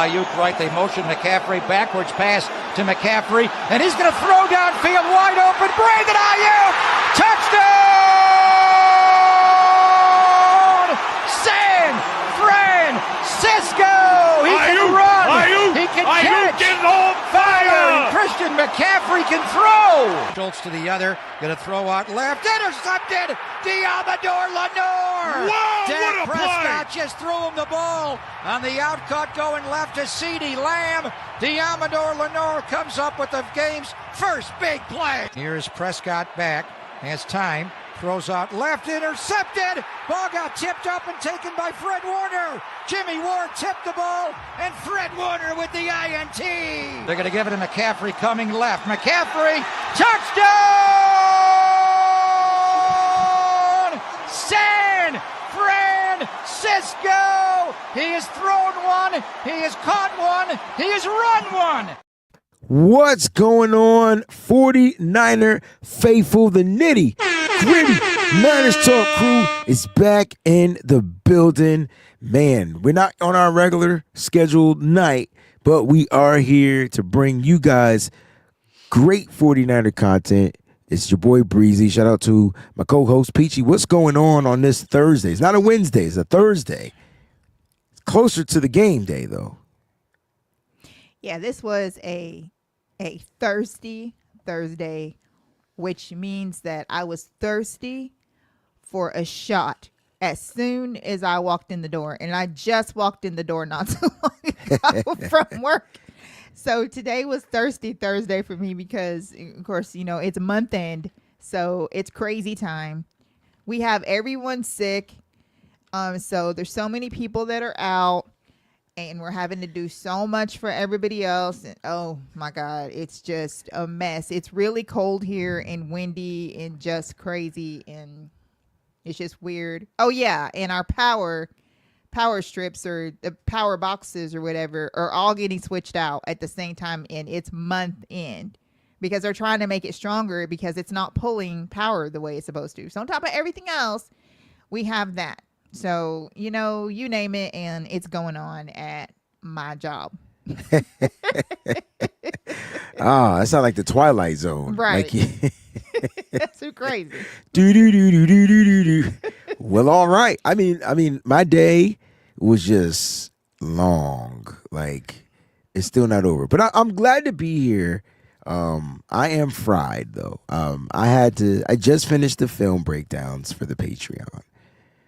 Ayuk right. They motion McCaffrey. Backwards pass to McCaffrey. And he's going to throw downfield wide open. Brandon Ayuk! Touchdown! San Francisco! He can run. He can catch. Getting on fire! Christian McCaffrey can throw. Schultz to the other. Going to throw out left. Intercepted. Diamador Lenore. Whoa, Dak what a Prescott play! just threw him the ball on the outcut going left to CeeDee Lamb. Diamador Lenore comes up with the game's first big play. Here's Prescott back. Has time. Throws out left, intercepted. Ball got tipped up and taken by Fred Warner. Jimmy Ward tipped the ball, and Fred Warner with the INT. They're going to give it to McCaffrey coming left. McCaffrey, touchdown! San Francisco! He has thrown one, he has caught one, he has run one. What's going on, 49er faithful? The Nitty Gritty Niners Talk crew is back in the building. Man, we're not on our regular scheduled night, but we are here to bring you guys great 49er content. It's your boy Breezie. Shout out to my co-host Peachy. What's going on this Thursday? It's not a Wednesday, it's a Thursday. It's closer to the game day, though. Yeah, this was a thirsty Thursday, which means that I was thirsty for a shot as soon as I walked in the door. And I just walked in the door not too long ago from work. So today was Thirsty Thursday for me because, of course, you know, it's month end. So it's crazy time. We have everyone sick. So there's so many people that are out. And we're having to do so much for everybody else. And, oh, my God, it's just a mess. It's really cold here and windy and just crazy. And it's just weird. Oh, yeah. And our power strips or the power boxes or whatever are all getting switched out at the same time. And it's month end because they're trying to make it stronger because it's not pulling power the way it's supposed to. So on top of everything else, we have that. So, you know, you name it, and it's going on at my job. That sounds like the Twilight Zone. Right. Like, That's so crazy. do. Well, all right. I mean, my day was just long. Like, it's still not over. But I'm glad to be here. I am fried, though. I just finished the film breakdowns for the Patreon.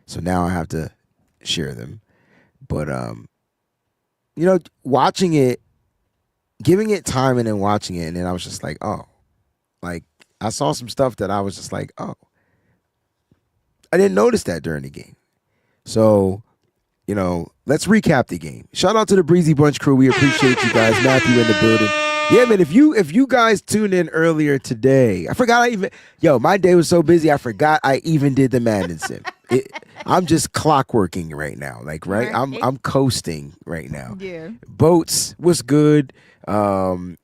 So now I have to share them. But, you know, watching it, giving it time and then watching it, and then I was just like, oh. Like, I saw some stuff that I was just like, oh. I didn't notice that during the game. So, you know, let's recap the game. Shout out to the Breezy Bunch crew. We appreciate you guys. Matthew in the building. Yeah, man, if you guys tuned in earlier today, I forgot my day was so busy, I forgot I even did the Madden sim. I'm just clockworking right now. Like, right? I'm coasting right now. Yeah. Boats, what's good? Ben,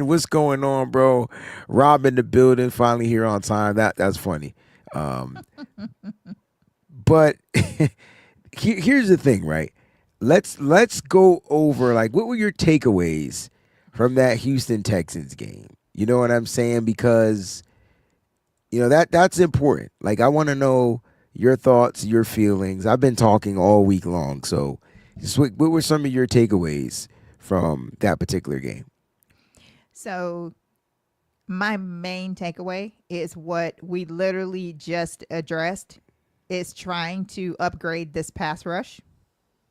what's going on, bro? Rob in the building, finally here on time. That's funny. But here's the thing, right? Let's go over, like, what were your takeaways from that Houston Texans game? You know what I'm saying? Because, you know, that's important. Like, I want to know your thoughts, your feelings. I've been talking all week long. So what were some of your takeaways from that particular game? So my main takeaway is what we literally just addressed is trying to upgrade this pass rush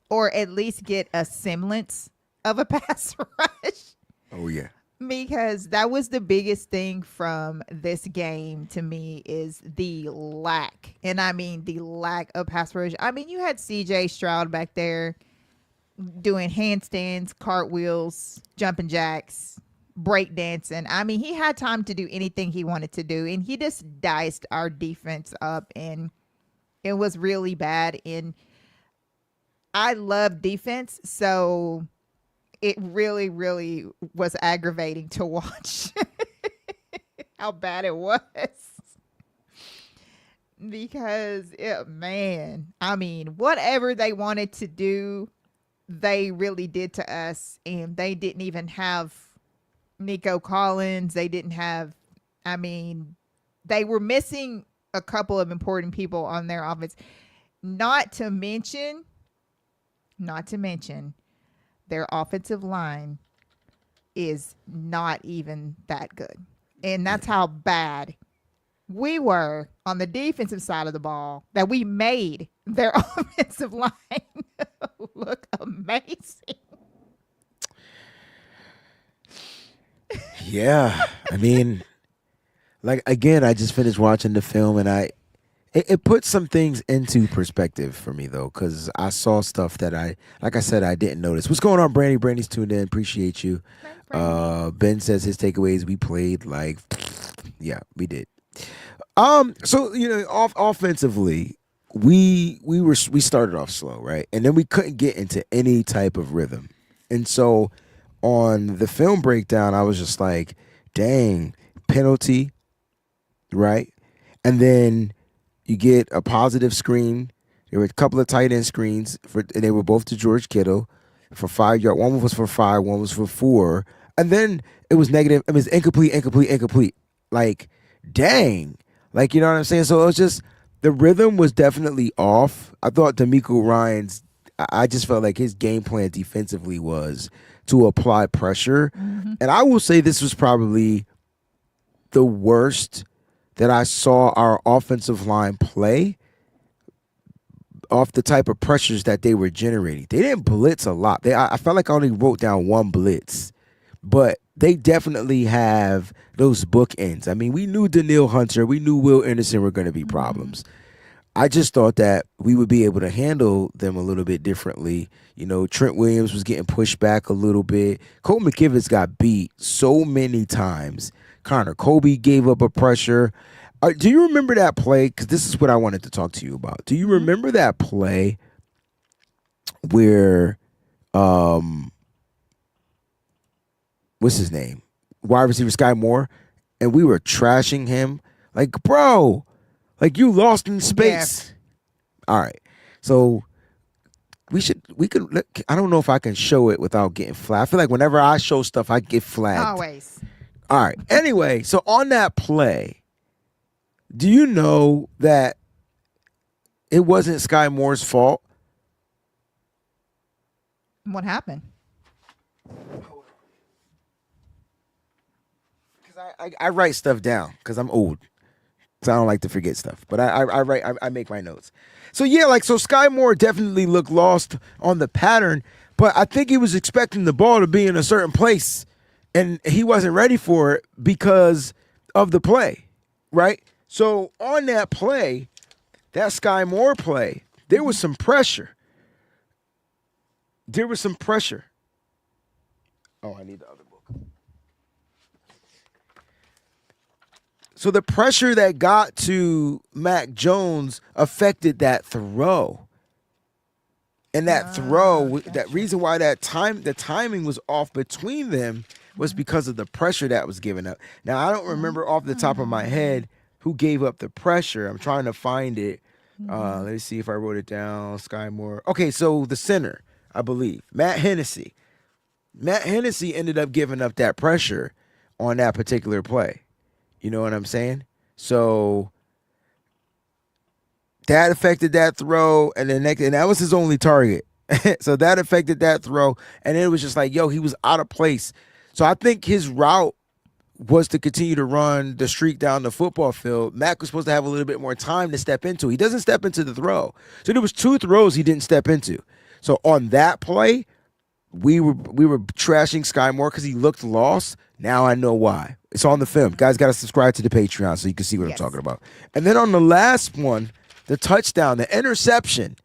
or at least get a semblance of a pass rush. Oh, yeah. Because that was the biggest thing from this game to me is the lack. And I mean the lack of pass rush. I mean, you had CJ Stroud back there doing handstands, cartwheels, jumping jacks, breakdancing. I mean, he had time to do anything he wanted to do. And he just diced our defense up. And it was really bad. And I love defense. So it really, really was aggravating to watch how bad it was. Because, man, I mean, whatever they wanted to do they really did to us. And they didn't even have Nico Collins. They didn't have, I mean, they were missing a couple of important people on their offense. Not to mention, their offensive line is not even that good. And that's how bad we were on the defensive side of the ball, that we made their offensive line look amazing. Yeah. I mean, like, again, I just finished watching the film, and it puts some things into perspective for me, though, because I saw stuff that like I said, I didn't notice. What's going on, Brandy? Brandy's tuned in. Appreciate you. Ben says his takeaways, we played like, yeah, we did. So, offensively, we started off slow, right? And then we couldn't get into any type of rhythm. And so on the film breakdown, I was just like, dang, penalty, right? And then you get a positive screen. There were a couple of tight end screens, and they were both to George Kittle for 5 yards. One was for 5, one was for 4. And then it was negative. It was incomplete. Like, dang. Like, you know what I'm saying? So it was just, the rhythm was definitely off. I thought D'Amico Ryans, I just felt like his game plan defensively was to apply pressure. Mm-hmm. And I will say this was probably the worst that I saw our offensive line play off the type of pressures that they were generating. They didn't blitz a lot. I felt like I only wrote down one blitz, but they definitely have those bookends. I mean, we knew Daniil Hunter, we knew Will Anderson were going to be problems. I just thought that we would be able to handle them a little bit differently. You know, Trent Williams was getting pushed back a little bit. Cole McKivitz got beat so many times. Connor Colby gave up a pressure. Do you remember that play? Because this is what I wanted to talk to you about. Do you remember that play where, what's his name? Wide receiver Sky Moore, and we were trashing him? Like, bro, like, you lost in space. Yeah. All right. So we could, I don't know if I can show it without getting flagged. I feel like whenever I show stuff, I get flagged. Always. All right. Anyway, so on that play, do you know that it wasn't Sky Moore's fault? What happened? Because I write stuff down because I'm old. So I don't like to forget stuff. But I make my notes. So yeah, so Sky Moore definitely looked lost on the pattern, but I think he was expecting the ball to be in a certain place, and he wasn't ready for it because of the play, right? So on that play, that Sky Moore play, there was some pressure. Oh, I need the other book. So the pressure that got to Mac Jones affected that throw. And that throw, gotcha. That reason why the timing was off between them was because of the pressure that was given up. Now, I don't remember off the top of my head who gave up the pressure. I'm trying to find it. Let me see if I wrote it down. Sky Moore. Okay, so the center, I believe, Matt Hennessy. Matt Hennessy ended up giving up that pressure on that particular play. You know what I'm saying? So that affected that throw, and that was his only target. So that affected that throw, and it was just like, yo, he was out of place. So I think his route was to continue to run the streak down the football field. Mac was supposed to have a little bit more time to step into. He doesn't step into the throw. So there was 2 throws he didn't step into. So on that play, we were trashing Sky Moore because he looked lost. Now I know why. It's on the film. Guys got to subscribe to the Patreon so you can see what I'm talking about. And then on the last one, the touchdown, the interception,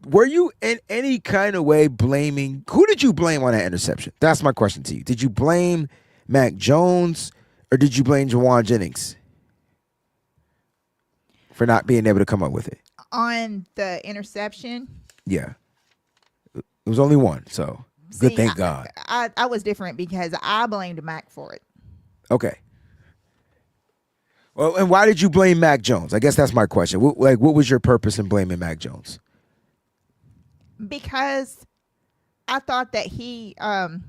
were you in any kind of way blaming? Who did you blame on that interception? That's my question to you. Did you blame Mac Jones or did you blame Jawan Jennings for not being able to come up with it? On the interception? Yeah. It was only one, so good, thank God. I was different because I blamed Mac for it. Okay. Well, and why did you blame Mac Jones? I guess that's my question. What was your purpose in blaming Mac Jones? Because I thought that he underthrew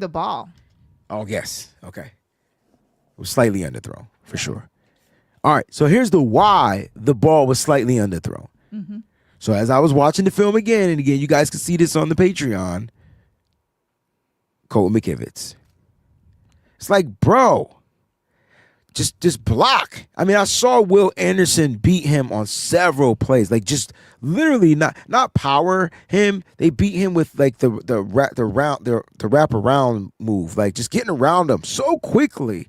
the ball. Oh, yes. Okay. It was slightly underthrown, for sure. All right, so here's the why the ball was slightly underthrown. Mm-hmm. So as I was watching the film again and again, you guys can see this on the Patreon, Colton McKivitz. It's like, bro, just block. I mean, I saw Will Anderson beat him on several plays, like just literally not power him. They beat him with like the wrap around move, like just getting around him so quickly.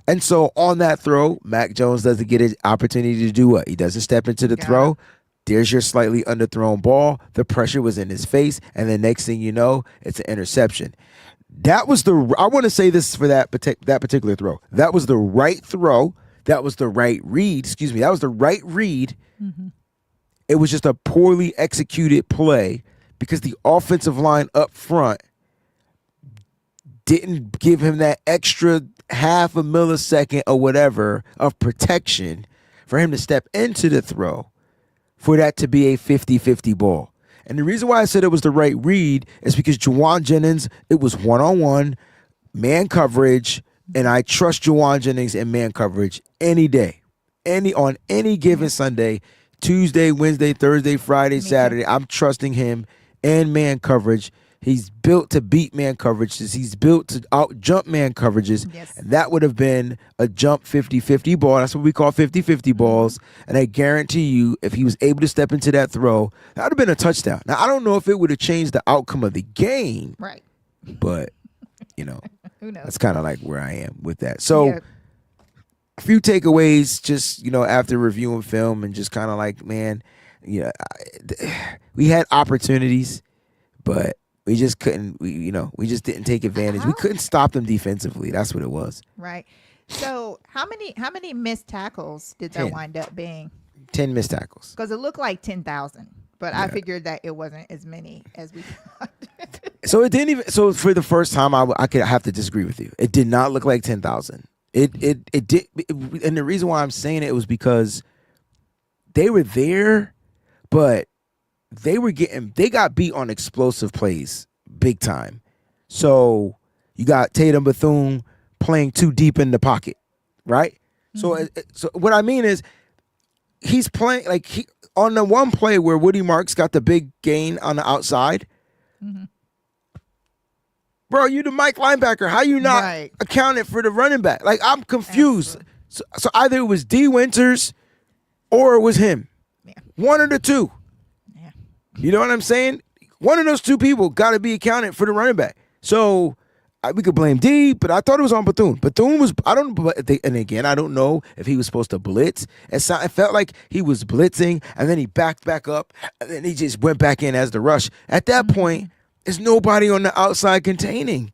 And so on that throw, Mac Jones doesn't get an opportunity to do what? He doesn't step into the throw. There's your slightly underthrown ball. The pressure was in his face. And the next thing you know, it's an interception. That was I want to say this for that particular throw. That was the right throw. That was the right read. Excuse me. That was the right read. Mm-hmm. It was just a poorly executed play because the offensive line up front didn't give him that extra half a millisecond or whatever of protection for him to step into the throw for that to be a 50-50 ball. And the reason why I said it was the right read is because Juwan Jennings, it was one-on-one, man coverage, and I trust Juwan Jennings in man coverage any day, on any given Sunday, Tuesday, Wednesday, Thursday, Friday, Saturday. I'm trusting him in man coverage. He's built to beat man coverages. He's built to out-jump man coverages. Yes. And that would have been a jump 50-50 ball. That's what we call 50-50 balls. And I guarantee you, if he was able to step into that throw, that would have been a touchdown. Now, I don't know if it would have changed the outcome of the game. Right. But, Who knows? that's kind of like where I am with that. So, a few takeaways just, after reviewing film and just kind of like, man, we had opportunities, but we just couldn't, we just didn't take advantage. We couldn't stop them defensively. That's what it was. Right. So how many missed tackles did that wind up being? 10 missed tackles. Because it looked like 10,000, but I figured that it wasn't as many as we thought. So it didn't even. So for the first time, I could have to disagree with you. It did not look like 10,000. It did, and the reason why I'm saying it was because they were there, but they got beat on explosive plays big time. So you got Tatum Bethune playing too deep in the pocket, right? Mm-hmm. So what I mean is he's playing like on the one play where Woody Marks got the big gain on the outside. Mm-hmm. Bro, you the Mike linebacker. How you not accounted for the running back? Like, I'm confused. So either it was D. Winters or it was him. Yeah. One of the two. You know what I'm saying? One of those two people got to be accounted for the running back. So we could blame D, but I thought it was on Bethune. Bethune was, and again, I don't know if he was supposed to blitz. It felt like he was blitzing, and then he backed back up, and then he just went back in as the rush. At that point, there's nobody on the outside containing.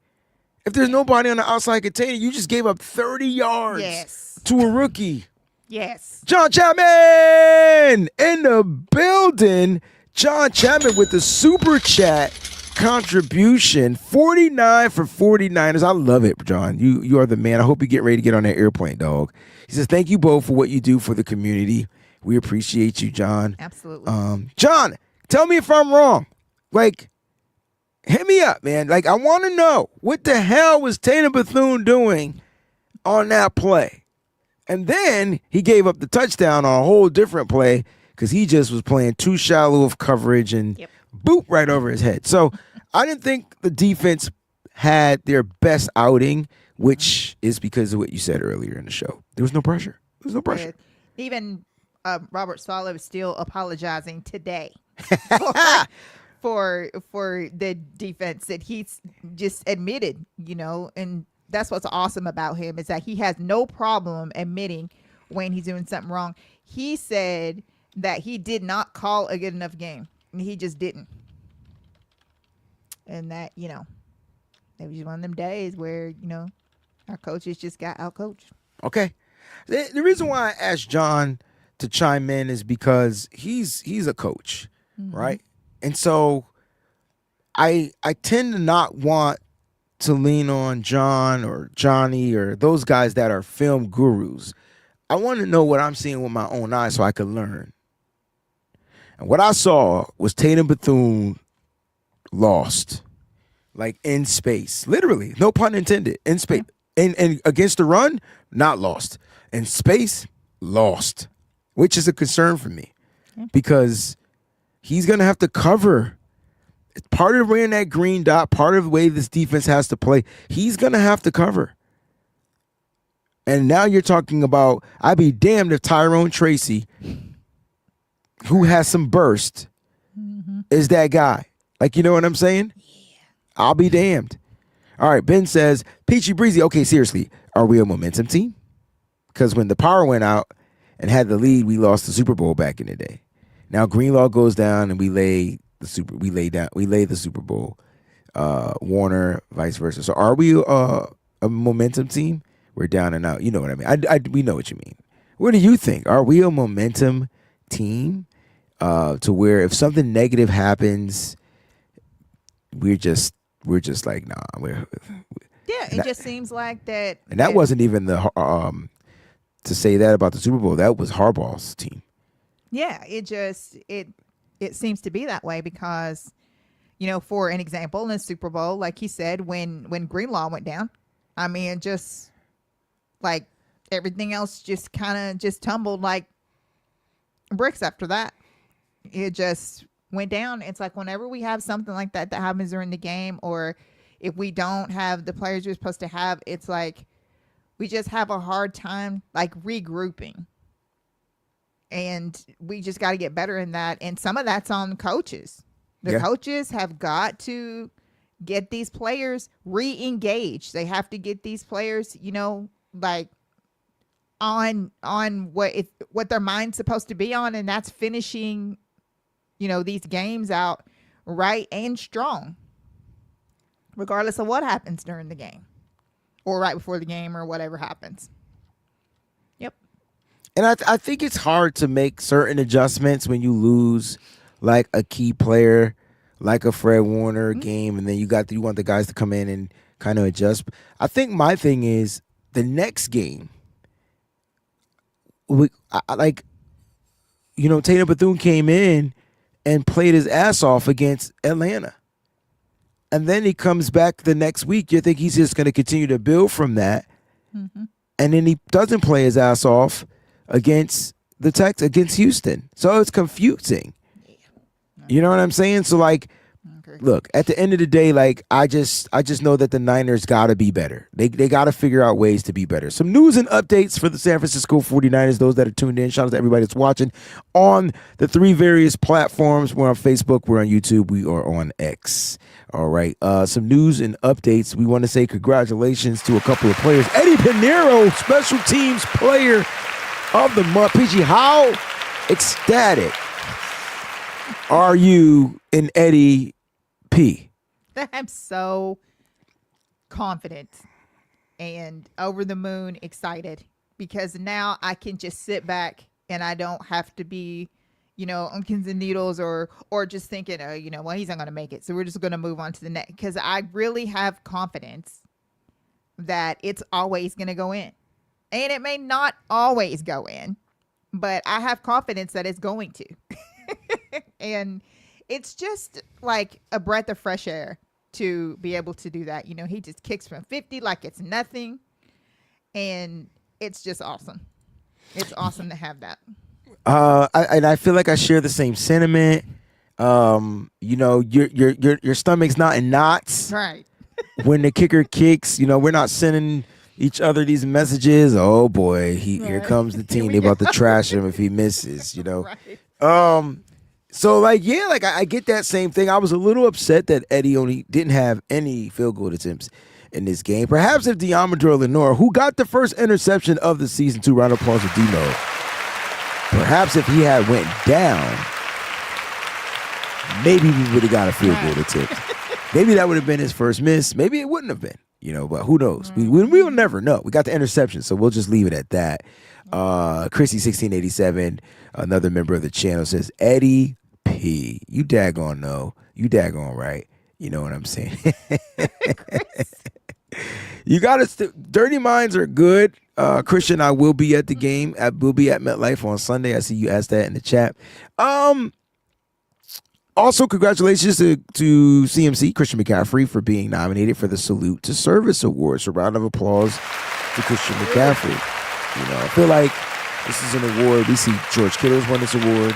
If there's nobody on the outside containing, you just gave up 30 yards to a rookie. Yes. John Chapman in the building. John Chapman with the super chat contribution, 49 for 49ers. I love it, John. You are the man. I hope you get ready to get on that airplane, dog. He says, thank you both for what you do for the community. We appreciate you, John. Absolutely. John, tell me if I'm wrong. Like, hit me up, man. Like, I want to know, what the hell was Tatum Bethune doing on that play? And then he gave up the touchdown on a whole different play because he just was playing too shallow of coverage and boop right over his head. So I didn't think the defense had their best outing, which is because of what you said earlier in the show. There was no pressure. There was no pressure. Even Robert Saleh is still apologizing today for the defense that he's just admitted, and that's what's awesome about him is that he has no problem admitting when he's doing something wrong. He said that he did not call a good enough game. He just didn't. And that, it was one of them days where, our coaches just got outcoached. Okay. The reason why I asked John to chime in is because he's a coach, right? And so I tend to not want to lean on John or Johnny or those guys that are film gurus. I want to know what I'm seeing with my own eyes so I can learn. And what I saw was Tatum Bethune lost, like in space, literally, no pun intended, in space. And against the run, not lost. In space, lost, which is a concern for me because he's going to have to cover. It's part of wearing that green dot, part of the way this defense has to play. He's going to have to cover. And now you're talking about, I'd be damned if Tyrone Tracy, who has some burst, is that guy. Like, you know what I'm saying? Yeah. I'll be damned. All right, Ben says, Peachy Breezy, okay, seriously, are we a momentum team? Because when the power went out and had the lead, we lost the Super Bowl back in the day. Now Greenlaw goes down and we lay the Super Bowl. Warner, vice versa. So are we a momentum team? We're down and out. You know what I mean. We know what you mean. What do you think? Are we a momentum team to where if something negative happens, we're just like, nah. It just seems like that. And that wasn't even the to say that about the Super Bowl. That was Harbaugh's team. Yeah, it seems to be that way because, for an example, in the Super Bowl, like he said, when Greenlaw went down, I mean, just like everything else just kind of just tumbled like bricks after that. It just went down. It's like whenever we have something like that happens during the game, or if we don't have the players we're supposed to have, it's like we just have a hard time like regrouping. And we just got to get better in that. And some of that's on coaches. The coaches have got to get these players re-engaged. They have to get these players, like on what their mind's supposed to be on, and that's finishing, these games out right and strong, regardless of what happens during the game or right before the game or whatever happens. Yep. And I think it's hard to make certain adjustments when you lose like a key player, like a Fred Warner game, and then you want the guys to come in and kind of adjust. I think my thing is the next game. Tatum Bethune came in and played his ass off against Atlanta. And then he comes back the next week. You think he's just going to continue to build from that. Mm-hmm. And then he doesn't play his ass off against against Houston. So it's confusing. Yeah. You know what I'm saying? So like, look, at the end of the day, like I just know that the Niners got to be better. They got to figure out ways to be better. Some news and updates for the San Francisco 49ers, those that are tuned in. Shout out to everybody that's watching on the 3 various platforms. We're on Facebook, we're on YouTube, we are on X. All right. Some news and updates. We want to say congratulations to a couple of players. Eddie Pinheiro, special teams player of the month. PG, how ecstatic are you in Eddie P? I'm so confident and over the moon excited because now I can just sit back and I don't have to be, on pins and needles or just thinking, he's not going to make it. So we're just going to move on to the next, because I really have confidence that it's always going to go in. And it may not always go in, but I have confidence that it's going to. And it's just like a breath of fresh air to be able to do that. He just kicks from 50 like it's nothing. And it's just awesome. It's awesome to have that. I feel like I share the same sentiment. Your stomach's not in knots. Right. When the kicker kicks, we're not sending each other these messages. Oh boy, here comes the team. They about to trash him if he misses, Right. So I get that same thing. I was a little upset that Eddie only didn't have any field goal attempts in this game. Perhaps if Diamador Lenore, who got the first interception of the season, 2 round of applause to Dino. Perhaps if he had went down, maybe we would have got a field goal attempt. Maybe that would have been his first miss. Maybe it wouldn't have been, but who knows? We'll never know. We got the interception, so we'll just leave it at that. Chrissy1687, another member of the channel, says, Eddie P, you daggone know. You daggone right. You know what I'm saying? You got to Dirty Minds are good. Christian, I will be at the game. I will be at MetLife on Sunday. I see you asked that in the chat. Also, congratulations to CMC, Christian McCaffrey, for being nominated for the Salute to Service Award. So round of applause to Christian McCaffrey. I feel like this is an award. We see George Kittle's won this award.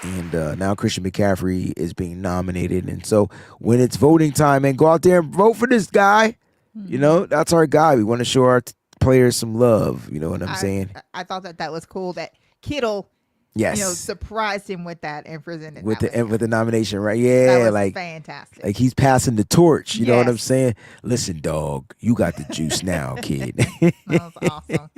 And now Christian McCaffrey is being nominated. And so when it's voting time, man, go out there and vote for this guy. That's our guy. We want to show our players some love. You know what I'm saying? I thought that was cool that Kittle, surprised him with that and presented with the nomination, right? Yeah, that was like fantastic. Like he's passing the torch. You know what I'm saying? Listen, dog, you got the juice now, kid. That was awesome.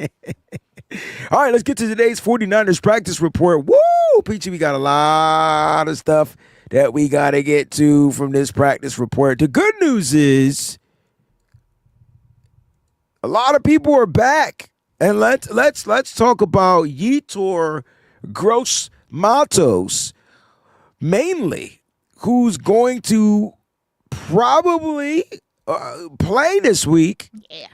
All right, let's get to today's 49ers practice report. Woo! Peachy, we got a lot of stuff that we got to get to from this practice report. The good news is a lot of people are back. And let's talk about Yetur Gross Matos, mainly, who's going to probably play this week. Yeah.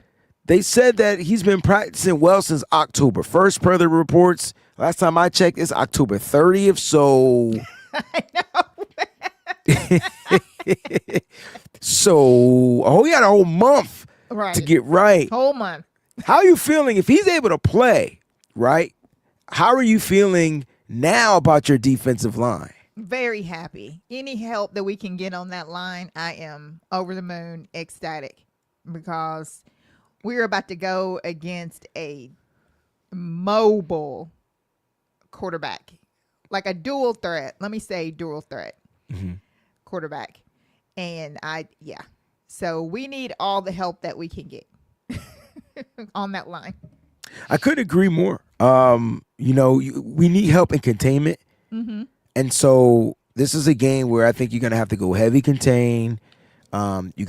They said that he's been practicing well since October 1st, per the reports. Last time I checked, it's October 30th, so... I know. So, he had a whole month to get right. Whole month. How are you feeling if he's able to play, right? How are you feeling now about your defensive line? Very happy. Any help that we can get on that line, I am over the moon, ecstatic, because we're about to go against a mobile quarterback, like a dual threat. Let me say dual threat quarterback. And so we need all the help that we can get on that line. I couldn't agree more. We need help in containment. And so this is a game where I think you're going to have to go heavy contain. You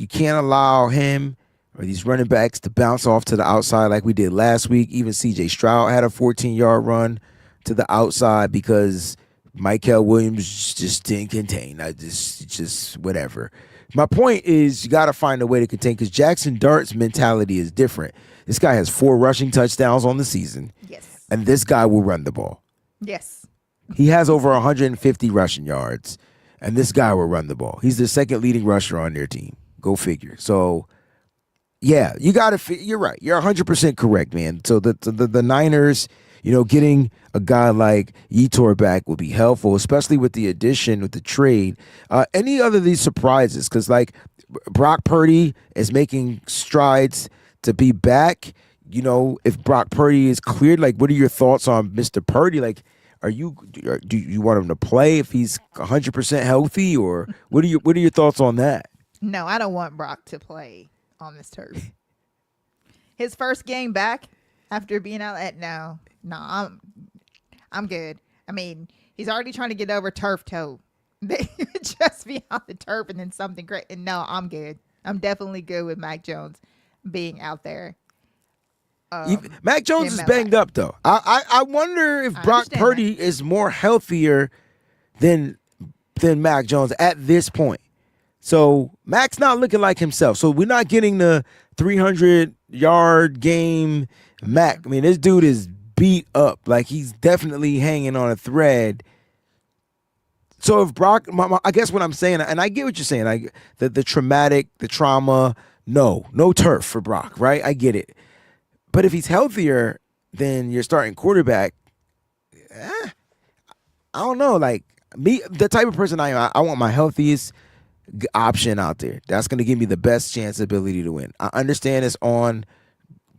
can't allow him or these running backs to bounce off to the outside like we did last week. Even C.J. Stroud had a 14-yard run to the outside because Michael Williams just didn't contain. Just whatever. My point is you got to find a way to contain because Jaxson Dart's mentality is different. This guy has 4 rushing touchdowns on the season. Yes. And this guy will run the ball. Yes. He has over 150 rushing yards, and this guy will run the ball. He's the second leading rusher on their team. Go figure. So, yeah, you got to. You're right. You're 100% correct, man. So the Niners, getting a guy like Yetur back will be helpful, especially with the addition, with the trade. Any other of these surprises? Because like Brock Purdy is making strides to be back. If Brock Purdy is cleared, like, what are your thoughts on Mr. Purdy? Like, do you want him to play if he's 100% healthy, or what are your thoughts on that? No, I don't want Brock to play on this turf. His first game back after being out I'm good. I mean, he's already trying to get over turf toe. Just be on the turf and then something great. And no, I'm good. I'm definitely good with Mac Jones being out there. Mac Jones is banged up, though. I wonder if Brock Purdy is more healthier than Mac Jones at this point. So Mac's not looking like himself. So we're not getting the 300-yard game Mac. I mean, this dude is beat up. Like, he's definitely hanging on a thread. So if Brock, I guess what I'm saying, and I get what you're saying, like the trauma, no turf for Brock, right? I get it. But if he's healthier than your starting quarterback, I don't know. Like, me, the type of person I am, I want my healthiest option out there. That's going to give me the best chance ability to win. I understand it's on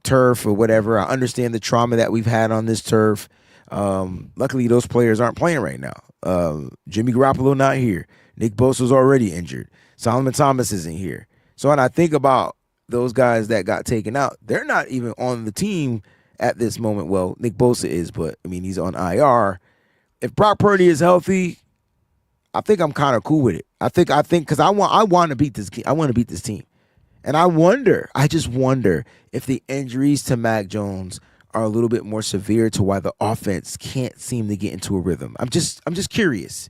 turf or whatever. I understand the trauma that we've had on this turf. Luckily, those players aren't playing right now. Jimmy Garoppolo not here. Nick Bosa's already injured. Solomon Thomas isn't here. So when I think about those guys that got taken out, they're not even on the team at this moment. Well, Nick Bosa is, but I mean, he's on IR. If Brock Purdy is healthy, I think I'm kind of cool with it. I think because I want to beat this. I want to beat this team, and I just wonder if the injuries to Mac Jones are a little bit more severe to why the offense can't seem to get into a rhythm. I'm just curious.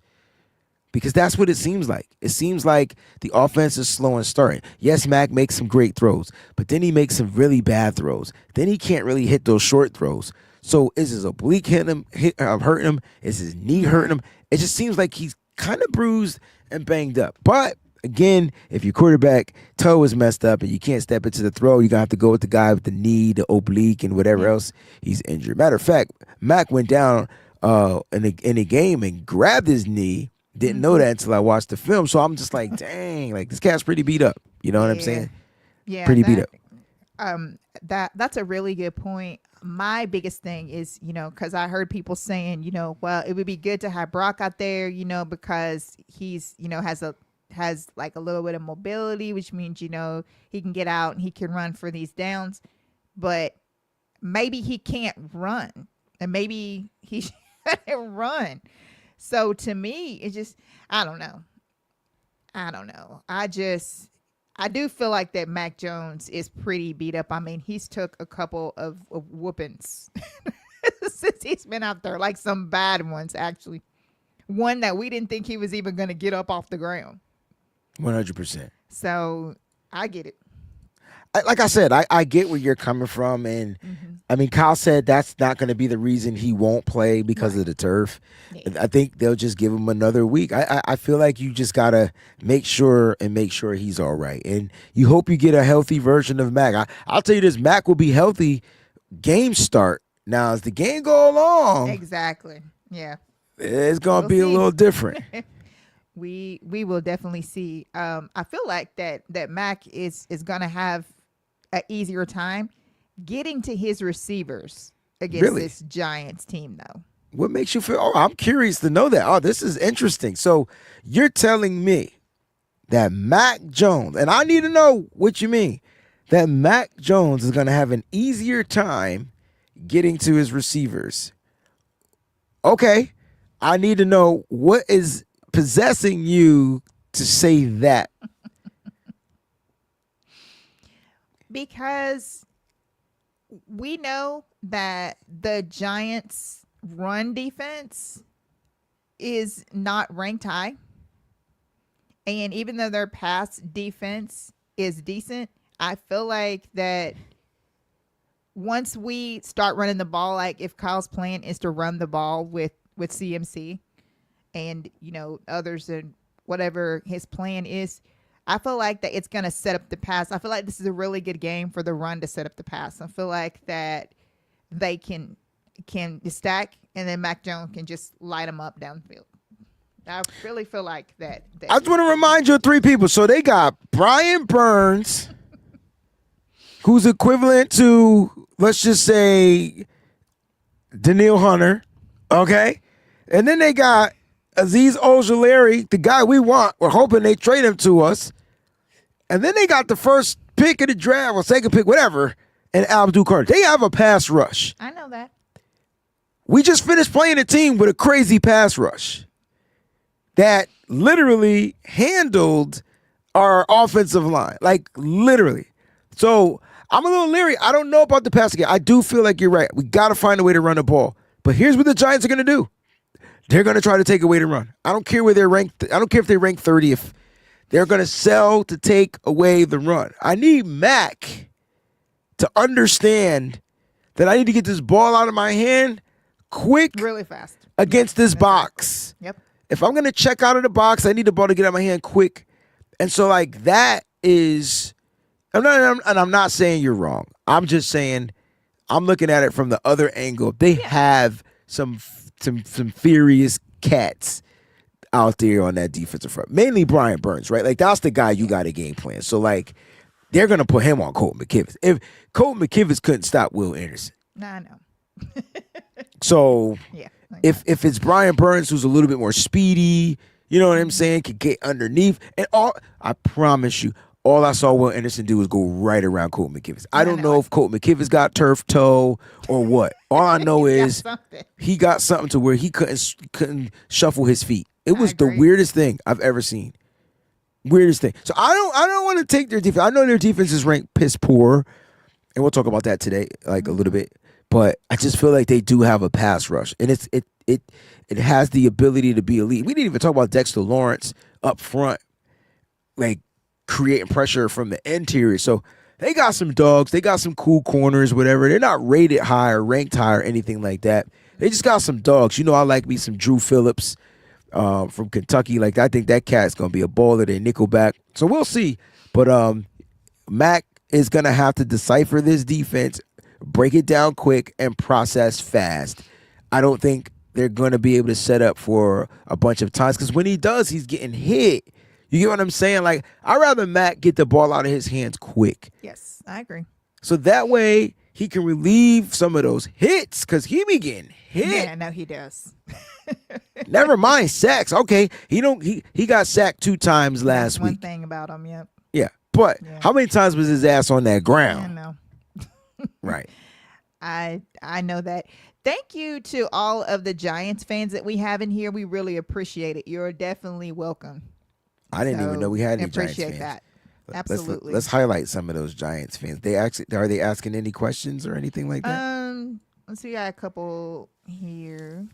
Because that's what it seems like. It seems like the offense is slow and starting. Yes, Mac makes some great throws, but then he makes some really bad throws. Then he can't really hit those short throws. So is his oblique hurting him? Is his knee hurting him? It just seems like he's kind of bruised and banged up. But again, if your quarterback toe is messed up and you can't step into the throw, you're going to have to go with the guy with the knee, the oblique, and whatever else he's injured. Matter of fact, Mac went down in a game and grabbed his knee. Didn't know that until I watched the film. So I'm just like, dang, like this cat's pretty beat up. You know what I'm saying? Yeah. Pretty beat up. That's a really good point. My biggest thing is, because I heard people saying, well, it would be good to have Brock out there, because he's, has like a little bit of mobility, which means, he can get out and he can run for these downs. But maybe he can't run, and maybe he shouldn't run. So to me, it's just, I don't know. I do feel like that Mac Jones is pretty beat up. I mean, he's took a couple of whoopings since he's been out there, like some bad ones, actually. One that we didn't think he was even going to get up off the ground. 100%. So I get it. Like I said, I get where you're coming from. And I mean, Kyle said that's not going to be the reason he won't play because of the turf. Yeah. I think they'll just give him another week. I feel like you just got to make sure he's all right. And you hope you get a healthy version of Mac. I'll tell you this, Mac will be healthy game start. Now, as the game go along. Exactly. Yeah. It's going to be a little different. We will definitely see. I feel like that Mac is going to have an easier time getting to his receivers against this Giants team, though. What makes you feel? Oh, I'm curious to know that. Oh, this is interesting. So you're telling me that Mac Jones, and I need to know what you mean, that Mac Jones is going to have an easier time getting to his receivers. Okay. I need to know what is possessing you to say that. Because we know that the Giants' run defense is not ranked high. And even though their pass defense is decent, I feel like that once we start running the ball, like if Kyle's plan is to run the ball with CMC and, others and whatever his plan is, I feel like that it's going to set up the pass. I feel like this is a really good game for the run to set up the pass. I feel like that they can stack, and then Mac Jones can just light them up downfield. I really feel like that. I just want to remind you of three people. So they got Brian Burns, who's equivalent to, let's just say, Daniil Hunter, okay? And then they got Azeez Ojulari, the guy we want. We're hoping they trade him to us. And then they got the first pick of the draft, or second pick, whatever, and Abdul Carter. They have a pass rush. I know that. We just finished playing a team with a crazy pass rush that literally handled our offensive line. Like, literally. So I'm a little leery. I don't know about the passing game. I do feel like you're right. We got to find a way to run the ball. But here's what the Giants are going to do. They're going to try to take away the run. I don't care where they're ranked. I don't care if they rank 30th. They're going to sell to take away the run. I need Mac to understand that I need to get this ball out of my hand quick, really fast against this box. Yep. If I'm going to check out of the box, I need the ball to get out of my hand quick. And so, like, that is, I'm not saying you're wrong. I'm just saying I'm looking at it from the other angle. They have some furious cats out there on that defensive front. Mainly Brian Burns, right? Like, that's the guy you got a game plan. So, like, they're going to put him on Colton McKivitz. If Colton McKivitz couldn't stop Will Anderson. No, I know. So, if it's Brian Burns, who's a little bit more speedy, you know what I'm saying, can get underneath. And I promise you, all I saw Will Anderson do was go right around Colton McKivitz. I don't know if Colton McKivitz got turf toe or what. All I know is he got something to where he couldn't shuffle his feet. It was the weirdest thing I've ever seen. Weirdest thing. So I don't want to take their defense. I know their defense is ranked piss poor, and we'll talk about that today, like a little bit. But I just feel like they do have a pass rush, and it has the ability to be elite. We didn't even talk about Dexter Lawrence up front, like creating pressure from the interior. So they got some dogs. They got some cool corners, whatever. They're not rated high or ranked high or anything like that. They just got some dogs. You know, I like me some Drew Phillips from Kentucky. Like, I think that cat's going to be a baller. They nickelback. So we'll see. But Mac is going to have to decipher this defense, break it down quick, and process fast. I don't think they're going to be able to set up for a bunch of times because when he does, he's getting hit. You get what I'm saying? Like, I'd rather Mac get the ball out of his hands quick. Yes, I agree. So that way he can relieve some of those hits because he be getting hit. Yeah, no, he does. Never mind sacks. Okay, he got sacked 2 times last One week. thing about him, yep. Yeah, but how many times was his ass on that ground? I know. Right. I know that. Thank you to all of the Giants fans that we have in here. We really appreciate it. You're definitely welcome. I didn't even know we had any Giants appreciate fans. that. Absolutely. Let's highlight some of those Giants fans. Are they asking any questions or anything like that? Let's see. I got a couple here.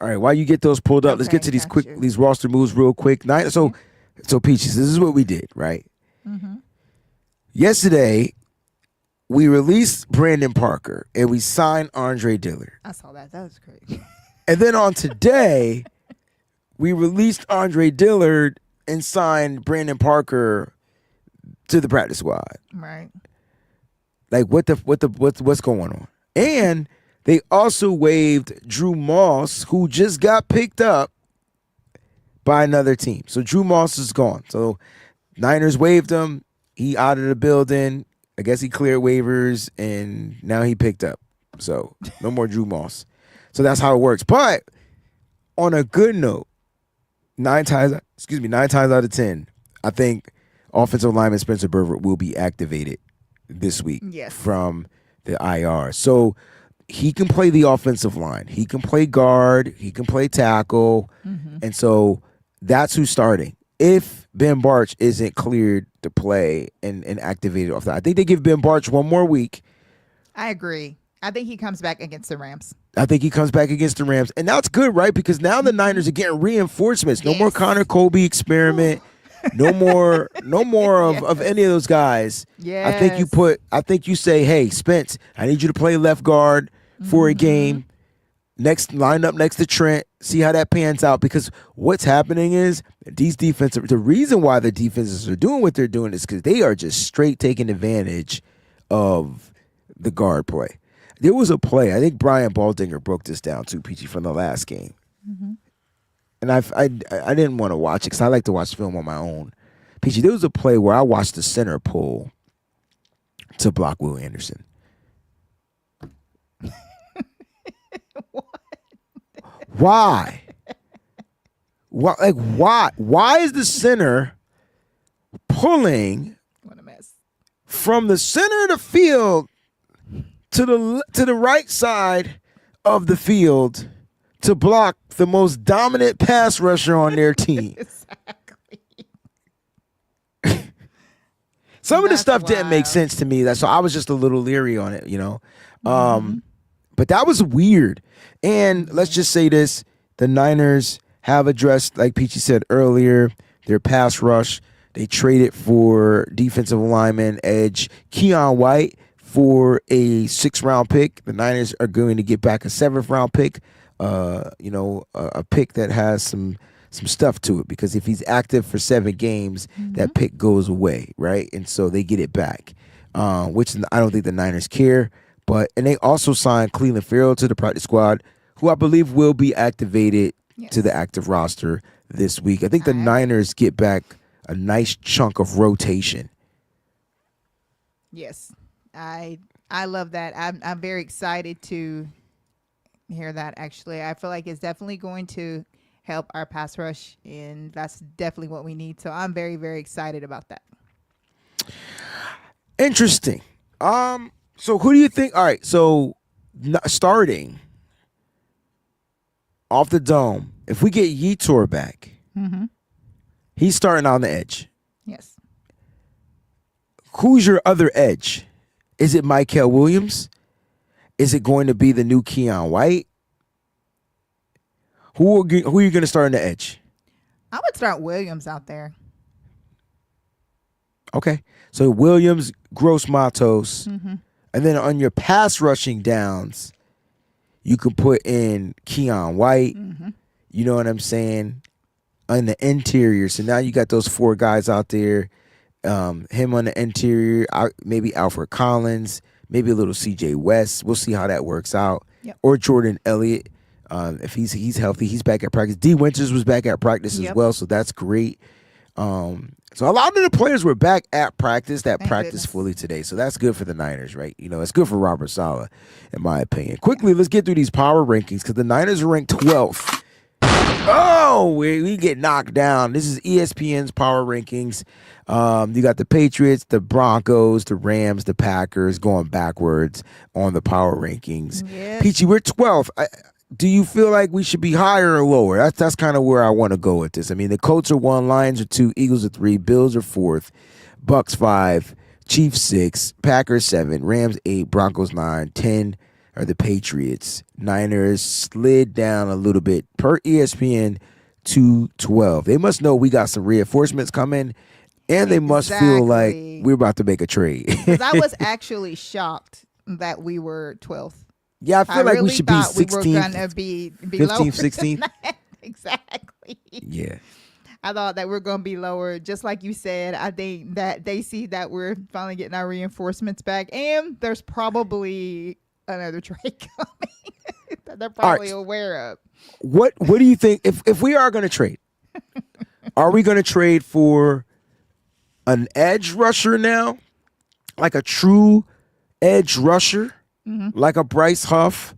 All right, while you get those pulled up, let's get to these roster moves real quick. So Peaches, this is what we did, right? Mm-hmm. Yesterday, we released Brandon Parker and we signed Andre Dillard. I saw that. That was great. And then on today, we released Andre Dillard and signed Brandon Parker to the practice squad. Right. Like what's going on? And they also waived Drew Moss, who just got picked up by another team. So Drew Moss is gone. So Niners waived him. He out of the building. I guess he cleared waivers and now he picked up. So no more Drew Moss. So that's how it works. But on a good note, 9 times out of 10, I think offensive lineman Spencer Burford will be activated this week from the IR. So he can play the offensive line. He can play guard. He can play tackle. Mm-hmm. And so that's who's starting. If Ben Barch isn't cleared to play and activated off that, I think they give Ben Barch one more week. I agree. I think he comes back against the Rams. And that's good, right? Because now the Niners are getting reinforcements. No more Connor Colby experiment. No more of any of those guys. Yes. I think you say, hey, Spence, I need you to play left guard for a game. Line up next to Trent. See how that pans out. Because what's happening is the reason why the defenses are doing what they're doing is because they are just straight taking advantage of the guard play. There was a play, I think Brian Baldinger broke this down too, Peachy, from the last game. Mm-hmm. And I didn't want to watch it because I like to watch film on my own. Peachy, there was a play where I watched the center pull to block Will Anderson. What? Why? Why is the center pulling What a mess. from the center of the field to the right side of the field to block the most dominant pass rusher on their team? Exactly. Some of the That's stuff didn't make wild. sense to me. So I was just a little leery on it, you know. But that was weird. And let's just say this. The Niners have addressed, like Peachy said earlier, their pass rush. They traded for defensive lineman edge Keon White for a 6th-round pick. The Niners are going to get back a 7th-round pick, a pick that has some stuff to it, because if he's active for 7 games, that pick goes away, right? And so they get it back, which I don't think the Niners care. And they also signed Cleveland Farrell to the practice squad, who I believe will be activated to the active roster this week. I think the Niners get back a nice chunk of rotation. Yes. I love that. I'm very excited to hear that, actually. I feel like it's definitely going to help our pass rush, and that's definitely what we need. So I'm very, very excited about that. Interesting. So who do you think? All right, so starting off the dome, if we get Yetur back, he's starting on the edge. Yes. Who's your other edge? Is it Mykel Williams? Is it going to be the new Keon White? Who are you going to start on the edge? I would start Williams out there. Okay. So Williams, Gross Matos. And then on your pass rushing downs, you can put in Keon White. You know what I'm saying? On the interior. So now you got those 4 guys out there. Him on the interior, maybe Alfred Collins, maybe a little CJ West. We'll see how that works out. Yep. Or Jordan Elliott. If he's healthy, he's back at practice. D Winters was back at practice as well, so that's great. So a lot of the players were back at practice Thank practiced goodness. fully today. So that's good for the Niners, right? You know, it's good for Robert Saleh, in my opinion. Quickly, let's get through these power rankings because the Niners are ranked 12th. Oh, we get knocked down. This is ESPN's power rankings. You got the Patriots, the Broncos, the Rams, the Packers going backwards on the power rankings. Yes. Peachy, we're 12th. Do you feel like we should be higher or lower? That's kind of where I want to go with this. I mean, the Colts are 1, Lions are 2, Eagles are 3, Bills are 4th, Bucks 5, Chiefs 6, Packers 7, Rams 8, Broncos 9, 10 are the Patriots. Niners slid down a little bit per ESPN to 12. They must know we got some reinforcements coming, and they must feel like we're about to make a trade. Because I was actually shocked that we were 12th. Yeah, I feel like really we should be thought 16th, we were gonna be 15th, lower 16th. than that. Exactly. Yeah. I thought that we're gonna be lower, just like you said. I think that they see that we're finally getting our reinforcements back, and there's probably another trade coming that they're probably aware of. What do you think if we are going to trade? Are we going to trade for an edge rusher now, like a true edge rusher? Like a Bryce Huff,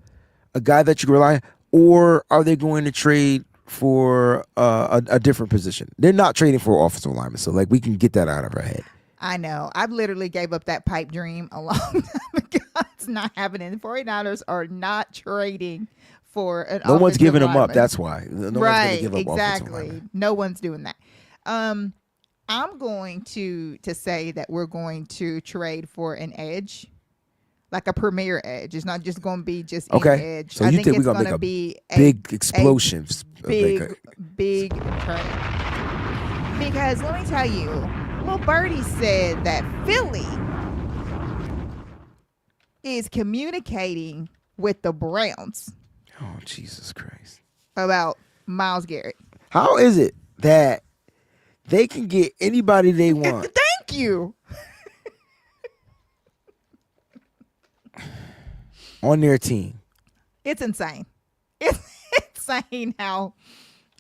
a guy that you can rely on, or are they going to trade for a different position? They're not trading for offensive lineman, so like we can get that out of our head. I know. I've literally gave up that pipe dream a long time ago. It's not happening. The 49ers are not trading for an No one's giving them lineman. up. That's why. No one's going to give up offensive exactly. linemen. No one's doing that. I'm going to say that we're going to trade for an edge. Like a premier edge. It's not just going to be just any edge. So I you think think we're it's going going to to make be a big explosion? big trade. Because let me tell you, Lil Birdie said that Philly is communicating with the Browns Oh, Jesus Christ. about Myles Garrett. How is it that they can get anybody they want? Thank you. On their team? It's insane. It's insane how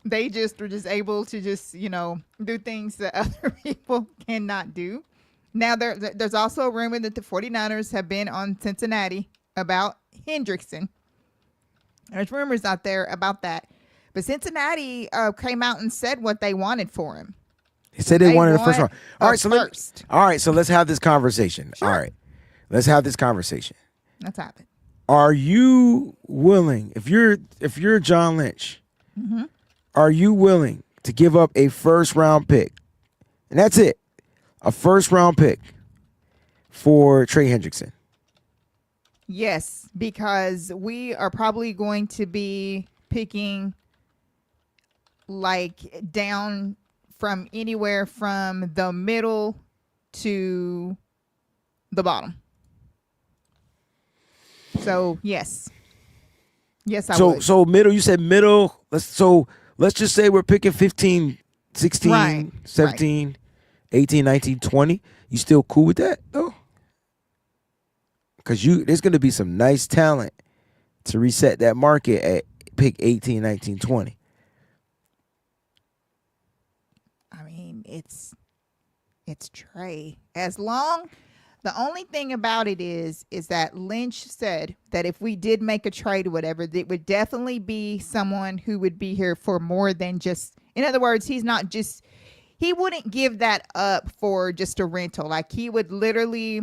they just are just able to just, do things that other people cannot do. Now, there's also a rumor that the 49ers have been on Cincinnati about Hendrickson. There's rumors out there about that. But Cincinnati came out and said what they wanted for him. They said they wanted the first want round. All right, so let's have this conversation. Sure. All right. Let's have this conversation. Let's have it. Are you willing, if you're John Lynch, are you willing to give up a first round pick? And that's it. A first round pick for Trey Hendrickson. Yes, because we are probably going to be picking like down from anywhere from the middle to the bottom. So, yes. Yes, I would. So middle, you said middle. Let's just say we're picking 15, 16, Right, 17, 18, 19, 20. You still cool with that though? Because there's going to be some nice talent to reset that market at pick 18, 19, 20. I mean, it's Trey. The only thing about it is that Lynch said that if we did make a trade or whatever, it would definitely be someone who would be here for more than just, in other words, he wouldn't give that up for just a rental. Like he would literally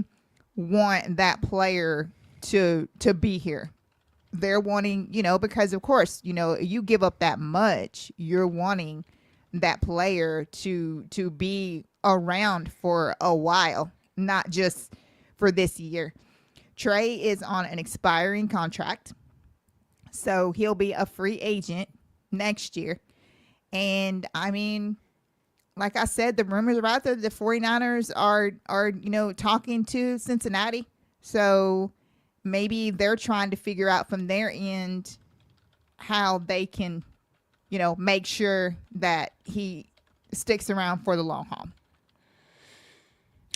want that player to be here. They're wanting, because of course, you give up that much, you're wanting that player to be around for a while, not just for this year. Trey is on an expiring contract, so he'll be a free agent next year. And I mean, like I said, the rumors are out there. The 49ers are talking to Cincinnati. So maybe they're trying to figure out from their end how they can, make sure that he sticks around for the long haul.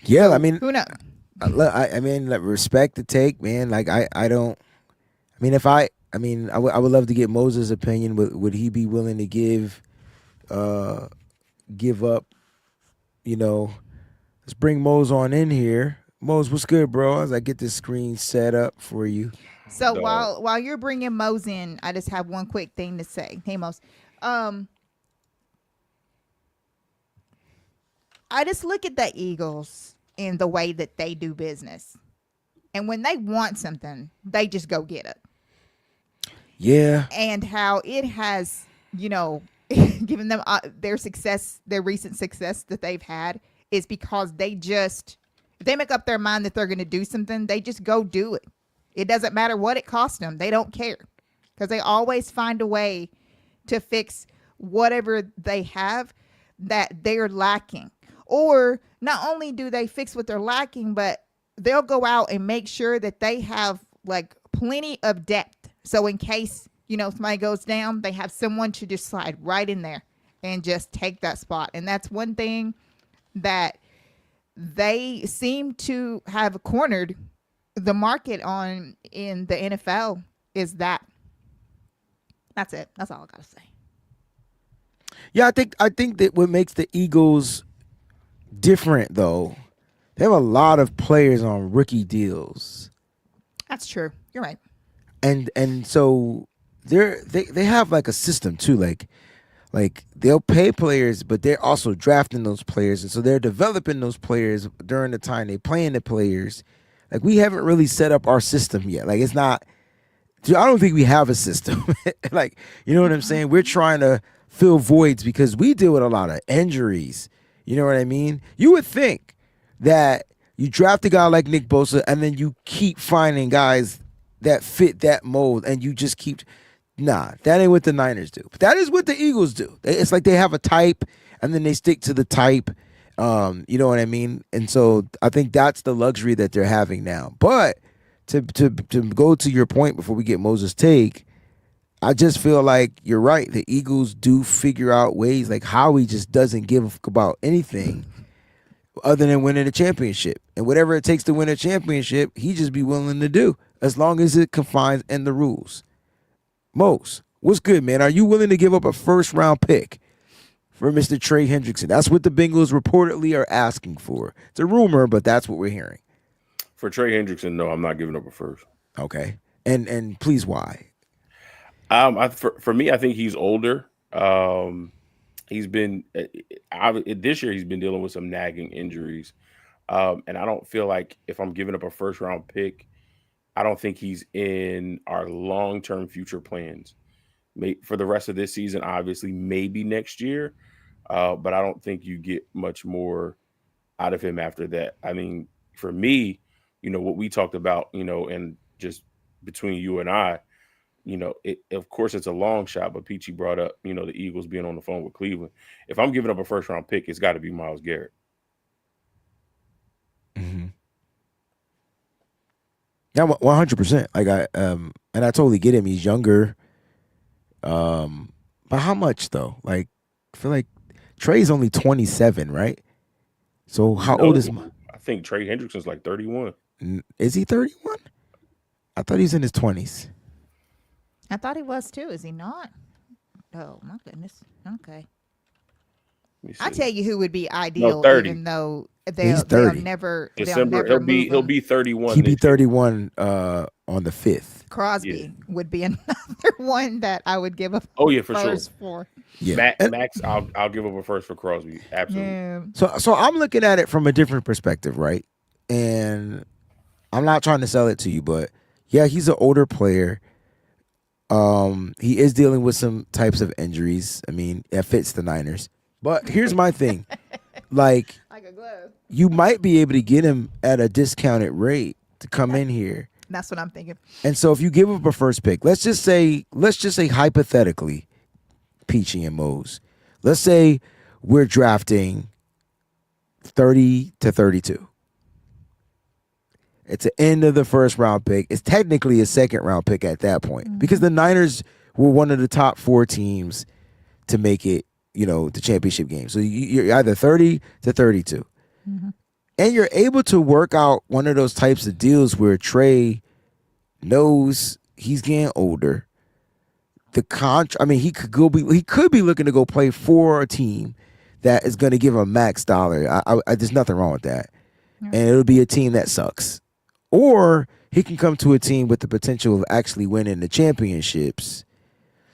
Yeah, So, I mean, who knows? I mean, like, respect the take, man. Like, I don't. I mean, I would love to get Moses' opinion. Would he be willing to give up? Let's bring Mose on in here. Mose, what's good, bro? As I get this screen set up for you. So while you're bringing Mose in, I just have one quick thing to say. Hey, Mose. I just look at the Eagles in the way that they do business. And when they want something, they just go get it. Yeah. And how it has, given them their success, their recent success that they've had is because if they make up their mind that they're going to do something, they just go do it. It doesn't matter what it costs them. They don't care because they always find a way to fix whatever they have that they're lacking. Or not only do they fix what they're lacking, but they'll go out and make sure that they have like plenty of depth. So in case, somebody goes down, they have someone to just slide right in there and just take that spot. And that's one thing that they seem to have cornered the market on in the NFL is that. That's it. That's all I got to say. Yeah, I think that what makes the Eagles different, though, they have a lot of players on rookie deals. That's true. You're right. And so they have like a system too, like they'll pay players, but they're also drafting those players, and so they're developing those players during the time they playing the players. Like, we haven't really set up our system yet. Like, it's not. I don't think we have a system. Like, you know what I'm saying? We're trying to fill voids because we deal with a lot of injuries. You know what I mean? You would think that you draft a guy like Nick Bosa and then you keep finding guys that fit that mold and you just keep. Nah, that ain't what the Niners do. But that is what the Eagles do. It's like they have a type and then they stick to the type. You know what I mean? And so I think that's the luxury that they're having now. But to go to your point before we get Moses' take, I just feel like you're right. The Eagles do figure out ways. Like, Howie just doesn't give about anything other than winning a championship. And whatever it takes to win a championship, he just be willing to do as long as it confines in the rules. Mose, what's good, man? Are you willing to give up a first-round pick for Mr. Trey Hendrickson? That's what the Bengals reportedly are asking for. It's a rumor, but that's what we're hearing. For Trey Hendrickson, no, I'm not giving up a first. Okay. And please, why? For me, I think he's older. He's been this year. He's been dealing with some nagging injuries, and I don't feel like if I'm giving up a first round pick, I don't think he's in our long term future plans. For the rest of this season, obviously, maybe next year, but I don't think you get much more out of him after that. I mean, for me, what we talked about, and just between you and I. Of course, it's a long shot, but Peachy brought up, the Eagles being on the phone with Cleveland. If I'm giving up a first-round pick, it's got to be Myles Garrett. Mm-hmm. Yeah, 100%. Like, and I totally get him. He's younger. But how much, though? Like, I feel like Trey's only 27, right? So how old is I think Trey Hendrickson's like 31. Is he 31? I thought he was in his 20s. I thought he was too. Is he not? Oh my goodness. Okay. I tell you who would be ideal, 30. even though He's 30. they'll never. December. They'll never He'll be 31. He'll be 31 on the 5th. Crosby would be another one that I would give a for first sure. for. Yeah, Max, I'll give up a first for Crosby. Absolutely. Yeah. So I'm looking at it from a different perspective, right? And I'm not trying to sell it to you, but yeah, he's an older player. He is dealing with some types of injuries. I mean, that fits the Niners. But here's my thing. Like a glove. You might be able to get him at a discounted rate to come in here. That's what I'm thinking. And so if you give up a first pick, let's just say hypothetically, Peachy and Mose, let's say we're drafting 30 to 32. It's the end of the first round pick. It's technically a second round pick at that point because the Niners were one of the top 4 teams to make it, the championship game. So you're either 30 to 32. And you're able to work out one of those types of deals where Trey knows he's getting older. He could be looking to go play for a team that is going to give him max dollar. There's nothing wrong with that. And it'll be a team that sucks. Or he can come to a team with the potential of actually winning the championships.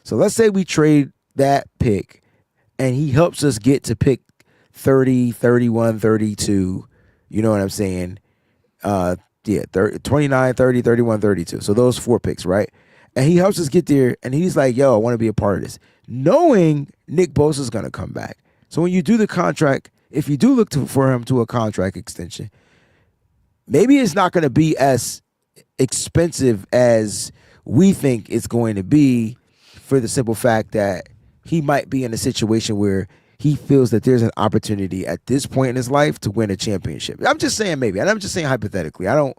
So let's say we trade that pick and he helps us get to pick 30, 31, 32. You know what I'm saying? 29, 30, 31, 32. So those 4 picks, right? And he helps us get there and he's like, yo, I want to be a part of this. Knowing Nick Bosa's going to come back. So when you do the contract, if you do look for him to a contract extension, maybe it's not going to be as expensive as we think it's going to be for the simple fact that he might be in a situation where he feels that there's an opportunity at this point in his life to win a championship. I'm just saying maybe, and I'm just saying hypothetically. I don't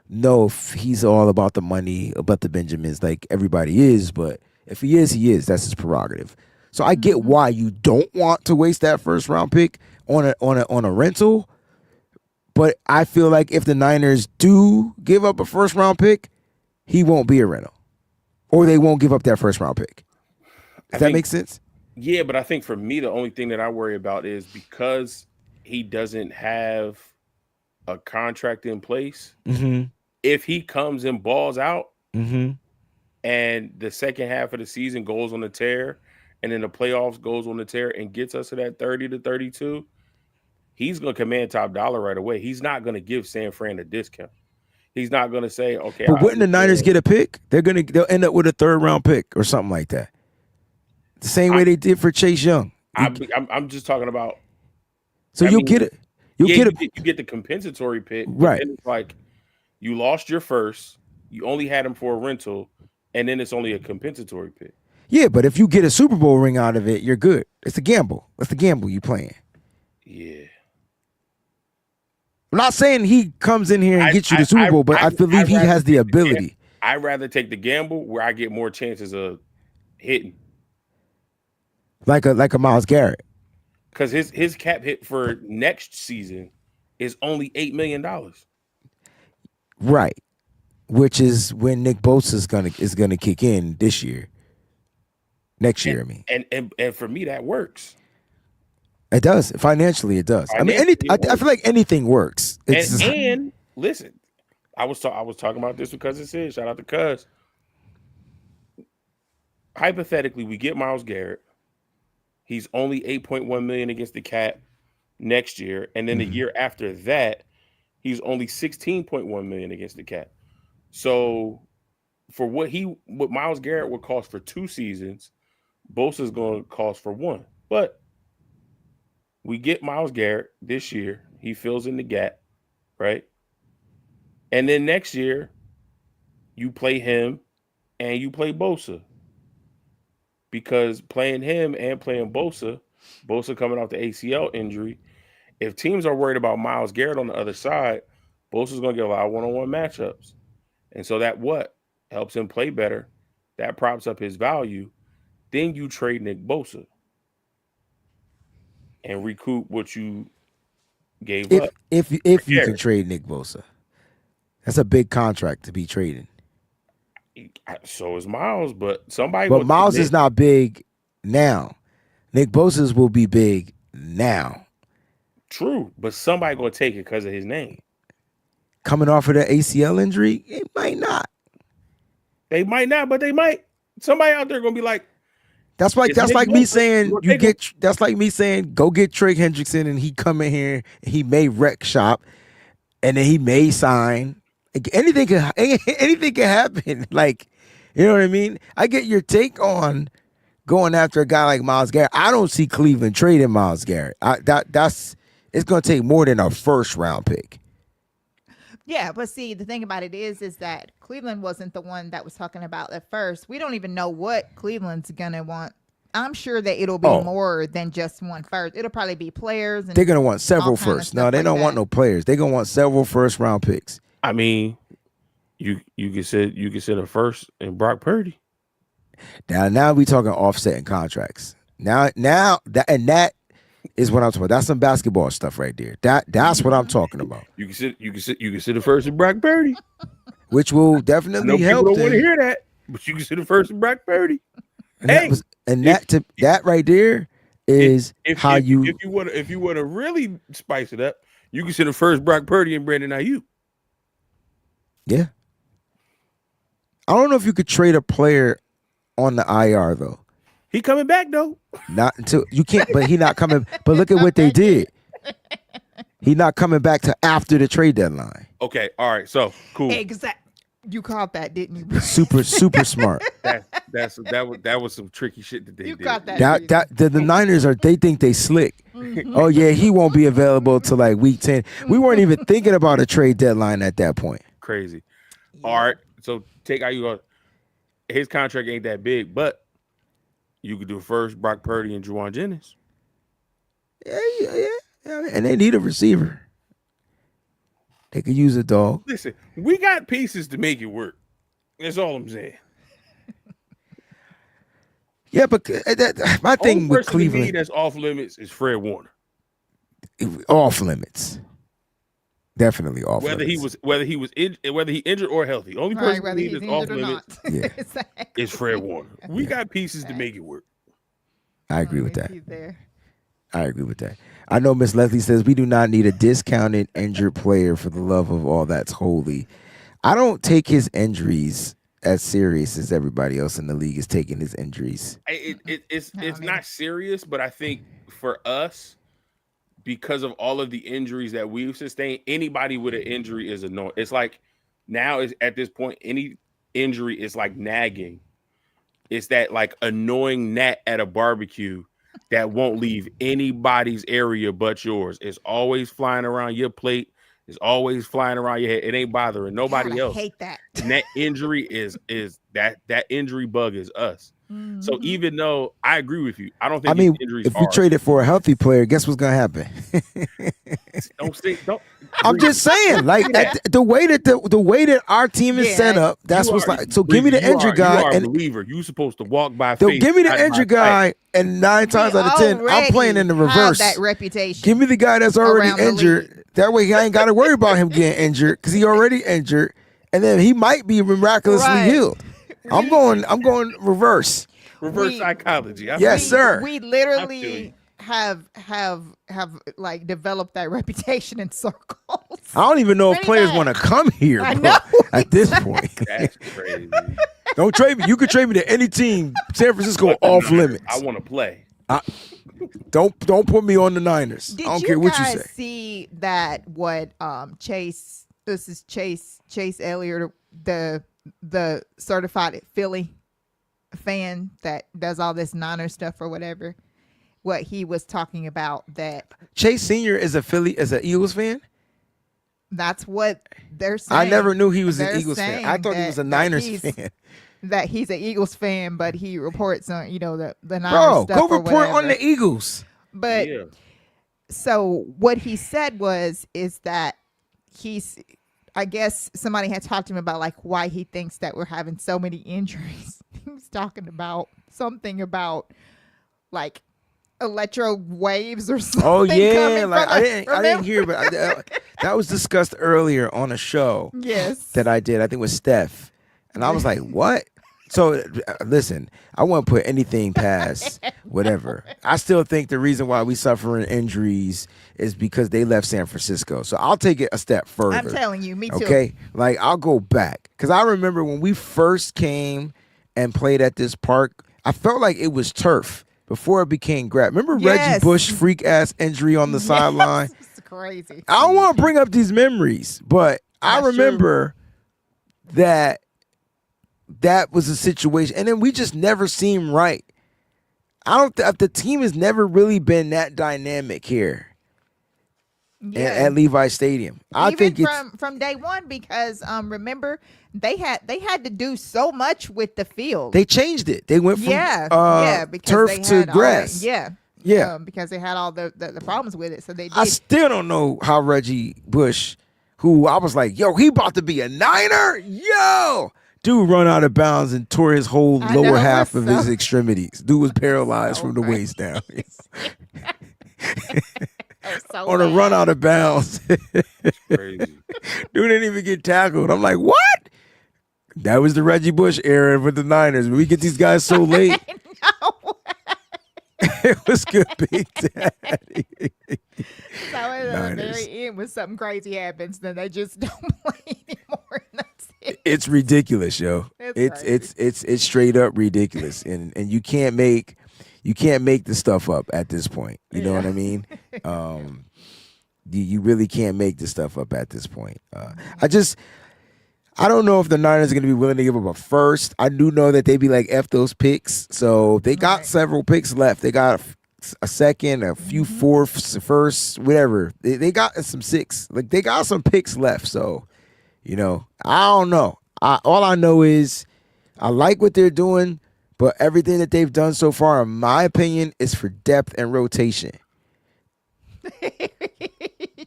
know if he's all about the money, about the Benjamins like everybody is, but if he is, he is. That's his prerogative. So I get why you don't want to waste that first round pick on a rental. But I feel like if the Niners do give up a first round pick, he won't be a rental. Or they won't give up that first round pick. Does that make sense? Yeah, but I think for me, the only thing that I worry about is because he doesn't have a contract in place. If he comes and balls out and the second half of the season goes on a tear and then the playoffs goes on a tear and gets us to that 30 to 32, he's going to command top dollar right away. He's not going to give San Fran a discount. He's not going to say, okay. But wouldn't the Niners get a pick? They'll end up with a 3rd round pick or something like that. The same way they did for Chase Young. I'm just talking about. So you'll get it. You get the compensatory pick. Right. And it's like you lost your first. You only had him for a rental, and then it's only a compensatory pick. Yeah, but if you get a Super Bowl ring out of it, you're good. It's a gamble. That's the gamble you playing. Yeah. I'm not saying he comes in here and gets you the Super Bowl, but I believe he has the ability. I'd rather take the gamble where I get more chances of hitting. Like a Myles Garrett. Because his cap hit for next season is only $8 million. Right. Which is when Nick Bosa is gonna kick in this year. Next year, I mean. And for me, that works. It does. Financially, it does. I mean, I feel like anything works. And listen, I was talking about this because it said, shout out to Cuz. Hypothetically, we get Myles Garrett. He's only $8.1 million against the cap next year, and then the year after that, he's only $16.1 million against the cap. So, for what Myles Garrett would cost for 2 seasons, Bosa's going to cost for 1. But we get Myles Garrett this year. He fills in the gap, right? And then next year, you play him and you play Bosa. Because playing him and playing Bosa coming off the ACL injury, if teams are worried about Myles Garrett on the other side, Bosa's going to get a lot of one-on-one matchups. And so that helps him play better. That props up his value. Then you trade Nick Bosa and recoup what you gave up. If you can trade Nick Bosa. That's a big contract to be trading. So is Myles, but somebody. But Myles is not big now. Nick Bosa's will be big now. True, but somebody gonna take it because of his name. Coming off of the ACL injury, it might not. They might not, but they might. Somebody out there gonna be like. That's like me saying That's like me saying go get Trey Hendrickson and he come in here and he may wreck shop, and then he may sign. Anything can happen. Like, you know what I mean? I get your take on going after a guy like Myles Garrett. I don't see Cleveland trading Myles Garrett. It's going to take more than a first round pick. Yeah, but see, the thing about it is that Cleveland wasn't the one that was talking about at first. We don't even know what Cleveland's going to want I'm sure that it'll be more than just one first. It'll probably be players. And they're gonna want several firsts. No, they like don't want no players. They're gonna want several first round picks. I mean, you can say a first in Brock Purdy. Now we talking offsetting contracts. Now that is what I'm talking about. That's some basketball stuff right there. That's what I'm talking about. You can sit the first in Brock Purdy, which will definitely help. People don't want to hear that, but you can sit the first in Brock Purdy. That right there is if you want to really spice it up, you can sit the first Brock Purdy and Brandon Ayuk. Yeah, I don't know if you could trade a player on the IR though. He coming back though. Not until you can't, but he not coming. But look at what they did. He not coming back to after the trade deadline. Okay, all right, so cool. Exactly. You caught that, didn't you? Super smart. That was some tricky shit that they did. You caught that. The Niners they think they slick. Mm-hmm. Oh yeah, he won't be available till like week 10. We weren't even thinking about a trade deadline at that point. Crazy. Yeah. All right, so take how you go. His contract ain't that big, but you could do first Brock Purdy and Juwan Jennings. Yeah. And they need a receiver. They could use a dog. Listen, we got pieces to make it work. That's all I'm saying. Yeah, but my thing with Cleveland that's off limits is Fred Warner. Off limits. Definitely off limits. Whether he injured or healthy. Only person we need is off limits is Fred Warner. We got pieces to make it work. I agree with that. I agree with that. I know Miss Leslie says we do not need a discounted injured player for the love of all that's holy. I don't take his injuries as serious as everybody else in the league is taking his injuries. It's not serious, but I think for us, because of all of the injuries that we've sustained, anybody with an injury is annoying. It's like now is at this point, any injury is like nagging. It's that like annoying gnat at a barbecue that won't leave anybody's area but yours. It's always flying around your plate. It's always flying around your head. It ain't bothering nobody else. I hate that. And that injury is that injury bug is us. Mm-hmm. So even though I agree with you, I don't think injuries if you trade it for a healthy player, guess what's gonna happen? don't. I'm just saying, like the way that our team is set up, that's what's like. So give me the injured guy. You are a believer. You supposed to walk by faith. Give me the injured guy, and 9 times out of 10, I'm playing in the reverse. That reputation. Give me the guy that's already injured. That way, I ain't got to worry about him getting injured because he already injured, and then he might be miraculously healed. I'm going reverse. Reverse psychology. Yes, sir. We literally have like developed that reputation in circles. I don't even know if players want to come here, bro, I know. at this point. That's crazy. Don't trade me. You can trade me to any team. San Francisco off limits. I want to play. Don't put me on the Niners. I don't care what you say. Did you guys see that what Chase Elliott, the certified Philly fan that does all this Niner stuff or whatever, what he was talking about, that Chase Sr. is an Eagles fan? That's what they're saying. I never knew he was an Eagles fan. I thought he was a Niners fan. That he's an Eagles fan, but he reports on, the Niners stuff. Bro, go report on the Eagles. But so what he said is that I guess somebody had talked to him about like why he thinks that we're having so many injuries. He was talking about something about like electro waves or something. Oh yeah, like I didn't hear, but that was discussed earlier on a show. Yes, that I did. I think with Steph, and I was like, "What?" So listen, I won't put anything past whatever. I still think the reason why we suffering injuries is because they left San Francisco. So I'll take it a step further. I'm telling you, me too. Okay, like I'll go back because I remember when we first came and played at this park, I felt like it was turf before it became grass. Remember Reggie Bush freak ass injury on the sideline? It's crazy. I don't want to bring up these memories, but I remember that was a situation, and then we just never seemed right. The team has never really been that dynamic here. at Levi Stadium. I Even think it's from day one, because remember they had to do so much with the field. they changed it. They went from because turf they to had grass. because they had all the problems with it. So they did. I still don't know how Reggie Bush, who I was like, yo, he about to be a Niner, yo. Dude run out of bounds and tore his whole lower half of his extremities. Dude was paralyzed from the waist down. On a run out of bounds. Crazy. Dude didn't even get tackled. I'm like, what? That was the Reggie Bush era with the Niners. We get these guys so late. It was good, Big Daddy. So at the very end, when something crazy happens, then they just don't play anymore. And that's it. It's ridiculous, yo. It's straight up ridiculous, and you can't make the stuff up at this point. You know what I mean? You really can't make the stuff up at this point. I don't know if the Niners are going to be willing to give up a first. I do know that they be like, F those picks. So they got several picks left. They got a second, a few fourths, first, whatever. They got some six. Like, they got some picks left. So, I don't know. All I know is I like what they're doing, but everything that they've done so far, in my opinion, is for depth and rotation.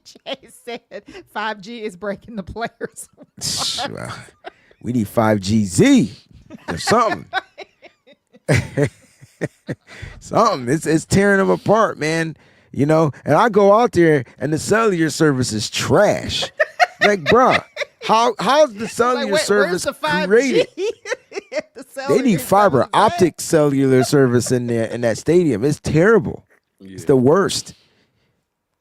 Jay said 5G is breaking the players. Well, we need 5GZ or something. Something. It's tearing them apart, man. And I go out there and the cellular service is trash. Like, bruh, how's the cellular service created? They need fiber optic cellular service in there in that stadium. It's terrible. Yeah. It's the worst.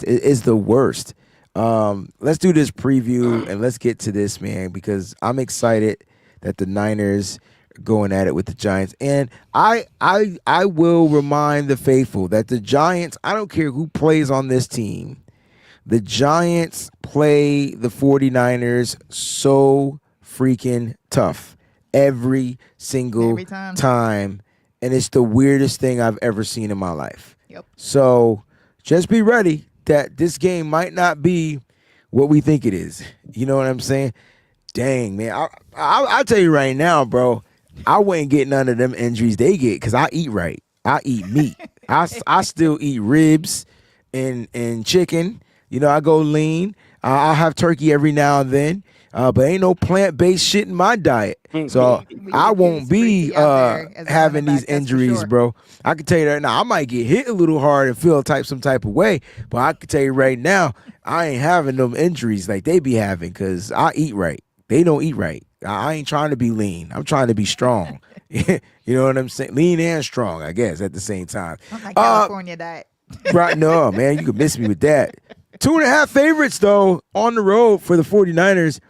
It's the worst. Let's do this preview and let's get to this, man, because I'm excited that the Niners are going at it with the Giants. And I will remind the faithful that the Giants, I don't care who plays on this team, the Giants play the 49ers so freaking tough every single time. And it's the weirdest thing I've ever seen in my life. Yep. So just be ready that this game might not be what we think it is. You know what I'm saying? Dang, man. I'll tell you right now, bro, I wouldn't get none of them injuries they get because I eat right. I eat meat. I still eat ribs and chicken. I go lean. I'll have turkey every now and then. But ain't no plant-based shit in my diet. So I won't be having these injuries, bro. I can tell you that now. I might get hit a little hard and feel some type of way. But I can tell you right now, I ain't having them injuries like they be having because I eat right. They don't eat right. I ain't trying to be lean. I'm trying to be strong. You know what I'm saying? Lean and strong, I guess, at the same time. On my California diet. Right, no, man, you could miss me with that. 2.5 favorites, though, on the road for the 49ers.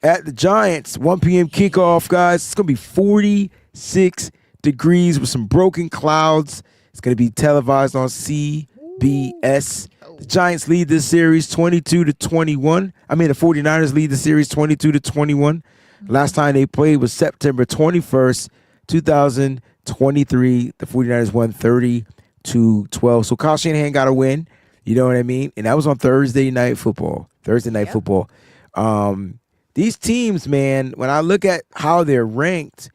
At the Giants, 1 p.m. kickoff, guys. It's going to be 46 degrees with some broken clouds. It's going to be televised on CBS. The Giants lead this series 22-21. The 49ers lead the series 22-21. Last time they played was September 21st, 2023. The 49ers won 30-12. So Kyle Shanahan got a win. You know what I mean? And that was on Thursday night football. These teams, man, when I look at how they're ranked,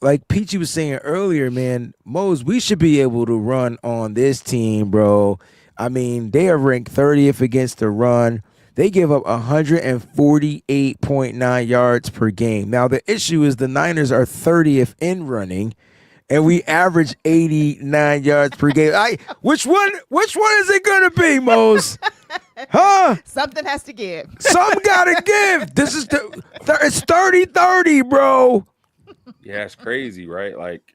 like Peachy was saying earlier, man, Mose, we should be able to run on this team, bro. They are ranked 30th against the run. They give up 148.9 yards per game. Now, the issue is the Niners are 30th in running, and we average 89 yards per game. Which one is it going to be, Mose? Huh? Something has to give. Something gotta give. This is it's 30-30, bro. Yeah, it's crazy, right? Like,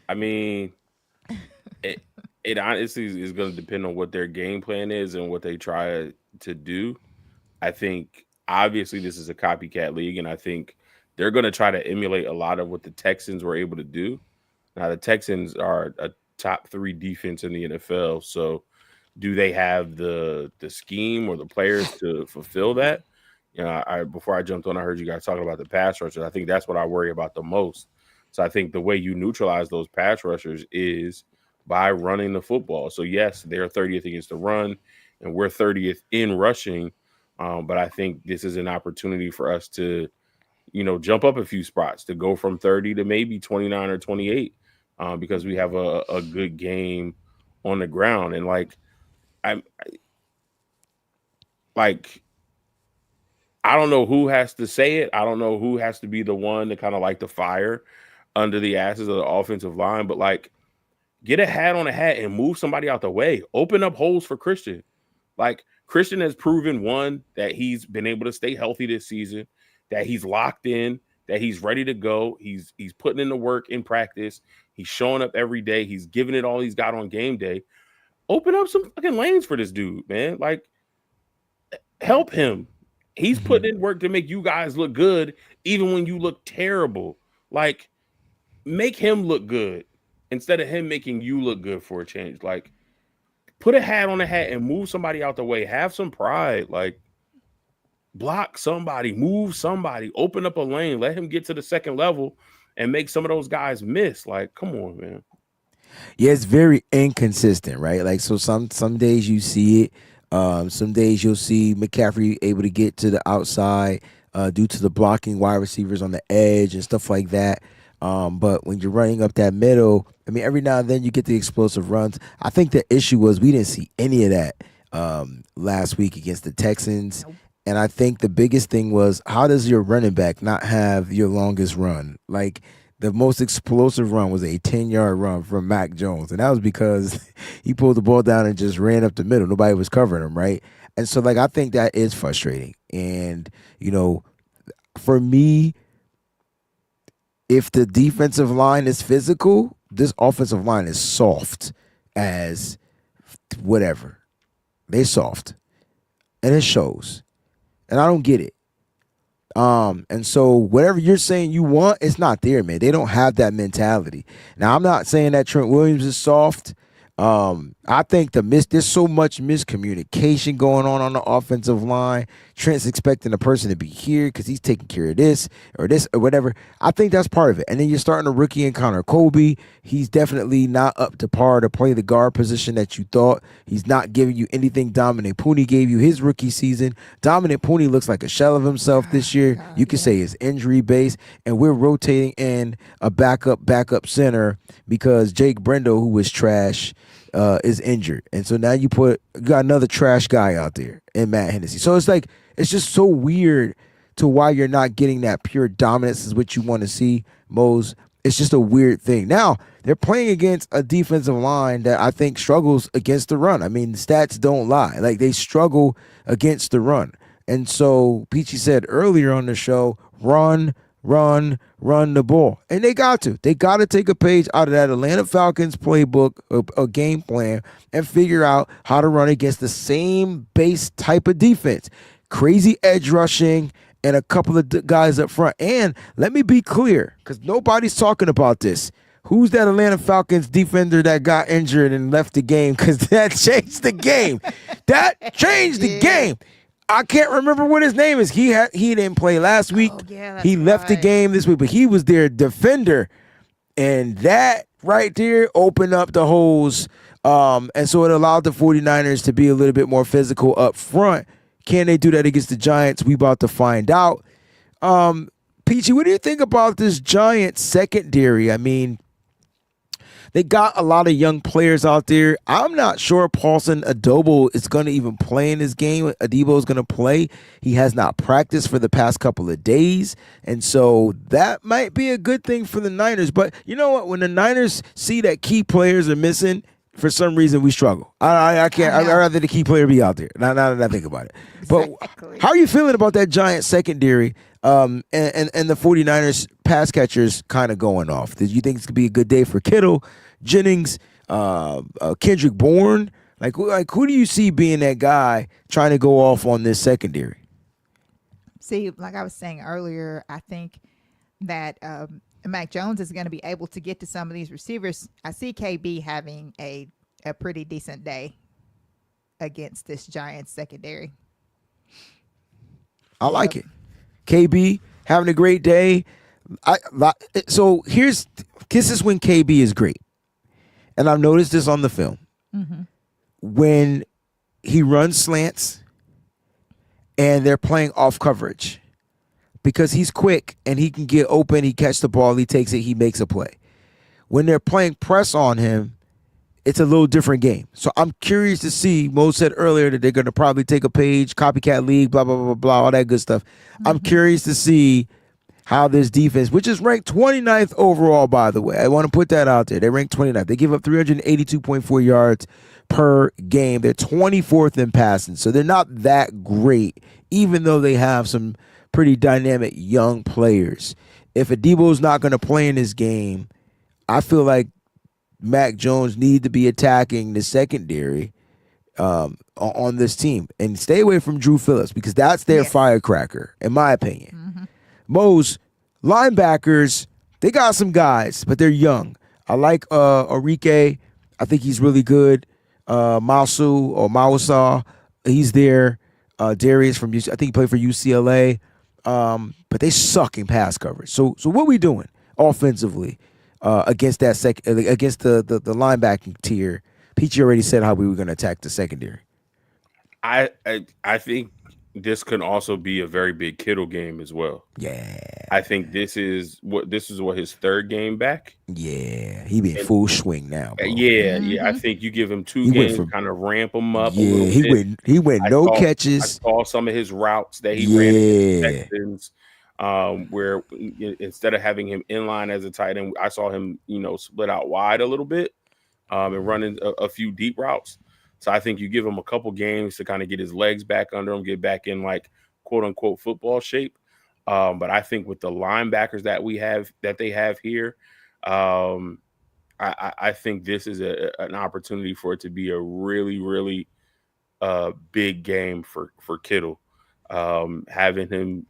it honestly is going to depend on what their game plan is and what they try to do. I think obviously this is a copycat league, and I think they're going to try to emulate a lot of what the Texans were able to do. Now, the Texans are a top 3 defense in the NFL, so do they have the scheme or the players to fulfill that? Before I jumped on, I heard you guys talking about the pass rushers. I think that's what I worry about the most. So I think the way you neutralize those pass rushers is by running the football. So yes, they're 30th against the run, and we're 30th in rushing. But I think this is an opportunity for us to, jump up a few spots, to go from 30 to maybe 29 or 28, because we have a good game on the ground. And I don't know who has to say it. I don't know who has to be the one to kind of like the fire under the asses of the offensive line, but get a hat on a hat and move somebody out the way. Open up holes for Christian. Christian has proven, one, that he's been able to stay healthy this season, that he's locked in, that he's ready to go. He's putting in the work in practice. He's showing up every day. He's giving it all he's got on game day. Open up some fucking lanes for this dude, man. Help him. He's putting in work to make you guys look good, even when you look terrible. Make him look good instead of him making you look good for a change. Put a hat on a hat and move somebody out the way. Have some pride. Block somebody, move somebody, open up a lane, let him get to the second level and make some of those guys miss. Come on, man. Yeah, it's very inconsistent, right? So some days you see it. Some days you'll see McCaffrey able to get to the outside due to the blocking wide receivers on the edge and stuff like that. But when you're running up that middle, every now and then you get the explosive runs. I think the issue was we didn't see any of that last week against the Texans. Nope. And I think the biggest thing was, how does your running back not have your longest run? The most explosive run was a 10-yard run from Mac Jones. And that was because he pulled the ball down and just ran up the middle. Nobody was covering him, right? And so, I think that is frustrating. And, for me, if the defensive line is physical, this offensive line is soft as whatever. They're soft. And it shows. And I don't get it. And so whatever you're saying you want, it's not there, man. They don't have that mentality. Now, I'm not saying that Trent Williams is soft. I think there's so much miscommunication going on the offensive line. Trent's expecting the person to be here because he's taking care of this or whatever. I think that's part of it. And then you're starting a rookie in Connor Colby. He's definitely not up to par to play the guard position that you thought. He's not giving you anything Dominic Pooney gave you his rookie season. Dominic Pooney looks like a shell of himself this year. You could say it's injury based, and we're rotating in a backup center because Jake Brendo, who was trash, is injured. And so now you got another trash guy out there in Matt Hennessy. So it's just so weird to why you're not getting that pure dominance is what you want to see, Mose. It's just a weird thing. Now, they're playing against a defensive line that I think struggles against the run. The stats don't lie. They struggle against the run. And so Peachy said earlier on the show, run the ball. And they got to. They got to take a page out of that Atlanta Falcons playbook, a game plan, and figure out how to run against the same base type of defense. Crazy edge rushing and a couple of guys up front. And let me be clear, because nobody's talking about this. Who's that Atlanta Falcons defender that got injured and left the game? Because that changed the game. That changed the game. I can't remember what his name is. He didn't play last week. He left the game this week, but he was their defender. And that right there opened up the holes. And so it allowed the 49ers to be a little bit more physical up front. Can they do that against the Giants? We about to find out. Peachy, what do you think about this Giants secondary? They got a lot of young players out there. I'm not sure Paulson Adebo is going to even play in this game. Adebo is going to play. He has not practiced for the past couple of days. And so that might be a good thing for the Niners. But you know what? When the Niners see that key players are missing, for some reason we struggle. I can't. I'd rather the key player be out there. Now that I think about it. Exactly. But how are you feeling about that Giants secondary and the 49ers pass catchers kind of going off? Did you think it's going to be a good day for Kittle, Jennings, Kendrick Bourne? Who do you see being that guy trying to go off on this secondary? See, like I was saying earlier, I think that Mac Jones is going to be able to get to some of these receivers. I see KB having a pretty decent day against this Giants secondary. I like it. KB having a great day. So this is when KB is great. And I've noticed this on the film. Mm-hmm. When he runs slants and they're playing off coverage because he's quick and he can get open. He catch the ball. He takes it. He makes a play. When they're playing press on him, it's a little different game. So I'm curious to see. Mo said earlier that they're going to probably take a page, copycat league, blah, blah, blah, blah, all that good stuff. I'm curious to see how this defense, which is ranked 29th overall, by the way. I want to put that out there. They ranked 29th. They give up 382.4 yards per game. They're 24th in passing. So they're not that great, even though they have some pretty dynamic young players. If Adebo's not going to play in this game, I feel like Mac Jones needed to be attacking the secondary on this team and stay away from Drew Phillips because that's their firecracker, in my opinion. Mo's linebackers, they got some guys, but they're young. I like Enrique. I think he's really good. Mawasa, he's there. Darius from UC, I think he played for UCLA. But they suck in pass coverage. So what are we doing offensively against that against the linebacking tier? Peachy already said how we were going to attack the secondary. I think this could also be a very big Kittle game as well. Yeah, I think this is what his third game back. Yeah, he been full swing now. Bro. Yeah. I think you give him two games, kind of ramp him up. Yeah, he went no catches. I saw some of his routes that he ran against the Texans, where instead of having him in line as a tight end, I saw him split out wide a little bit and running a few deep routes. So I think you give him a couple games to kind of get his legs back under him, get back in like quote unquote football shape. But I think with the linebackers that they have here, I think this is an opportunity for it to be a really, really big game for Kittle. Having him,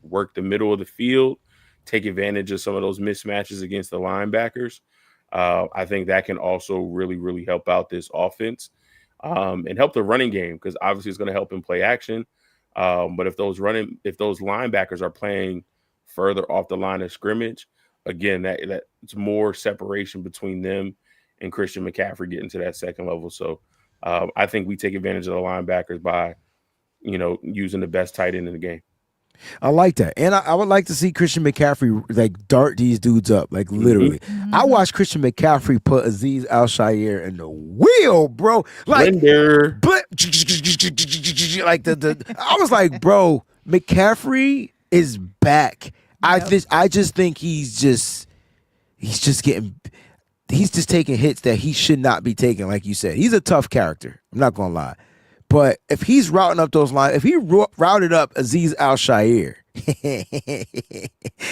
work the middle of the field, take advantage of some of those mismatches against the linebackers. I think that can also really, really help out this offense. And help the running game because obviously it's going to help him play action. But if those linebackers are playing further off the line of scrimmage, again, that's more separation between them and Christian McCaffrey getting to that second level. So I think we take advantage of the linebackers by, using the best tight end in the game. I like that. And I would like to see Christian McCaffrey like dart these dudes up, like literally. I watched Christian McCaffrey put Azeez Al-Shaair in the wheel, bro. Like, like I was like, bro, McCaffrey is back. Yep. I just think he's just taking hits that he should not be taking, like you said. He's a tough character. I'm not gonna lie. But if he's routing up those lines, if he routed up Azeez Al-Shaair,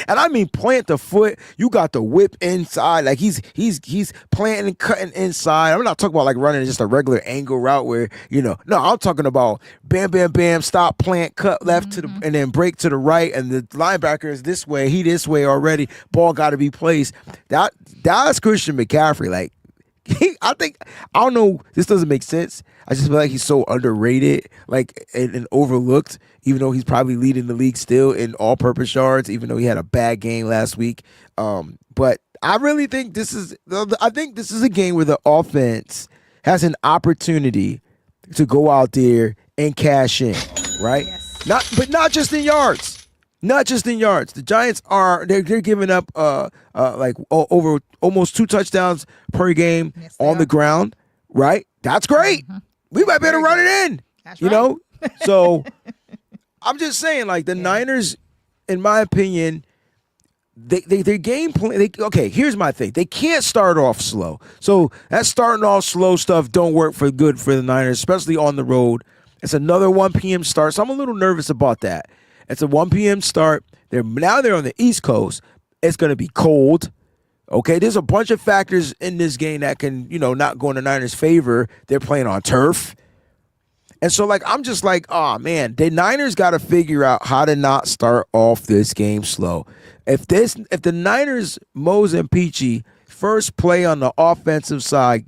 and I mean plant the foot, you got the whip inside, like he's planting and cutting inside. I'm not talking about like running just a regular angle route where no, I'm talking about bam, bam, bam, stop, plant, cut left to the, and then break to the right, and the linebacker is this way, he this way already. Ball got to be placed. That's Christian McCaffrey, like. I don't know. This doesn't make sense. I just feel like he's so underrated, like and overlooked. Even though he's probably leading the league still in all-purpose yards, even though he had a bad game last week. But I really think this is. I think this is a game where the offense has an opportunity to go out there and cash in, right? Yes. Not just in yards. Not just in yards. The Giants they're giving up like over almost 2 touchdowns per game on the ground, right? That's great. We might better run it in. That's right. So I'm just saying, like the Niners, in my opinion, their game plan. Okay, here's my thing. They can't start off slow. So that starting off slow stuff don't work for the Niners, especially on the road. It's another 1 p.m. start, so I'm a little nervous about that. It's a 1 p.m. start. They're on the East Coast. It's going to be cold. Okay, there's a bunch of factors in this game that can, not go in the Niners' favor. They're playing on turf. And so, I'm just like, oh, man, the Niners got to figure out how to not start off this game slow. If the Niners, Mose and Peachy, first play on the offensive side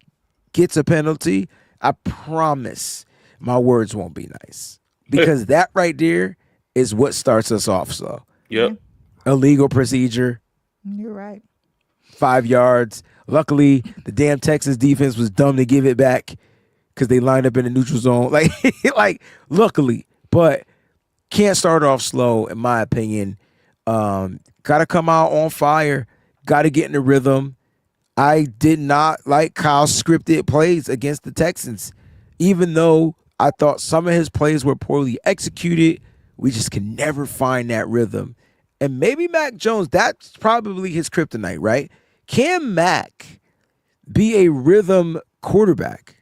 gets a penalty, I promise my words won't be nice. Because that right there is what starts us off slow. Yep. Illegal procedure. You're right. 5 yards. Luckily, the damn Texas defense was dumb to give it back because they lined up in the neutral zone. Like luckily, but can't start off slow, in my opinion. Got to come out on fire. Got to get in the rhythm. I did not like Kyle's scripted plays against the Texans, even though I thought some of his plays were poorly executed. We just can never find that rhythm. And maybe Mac Jones, that's probably his kryptonite, right? Can Mac be a rhythm quarterback?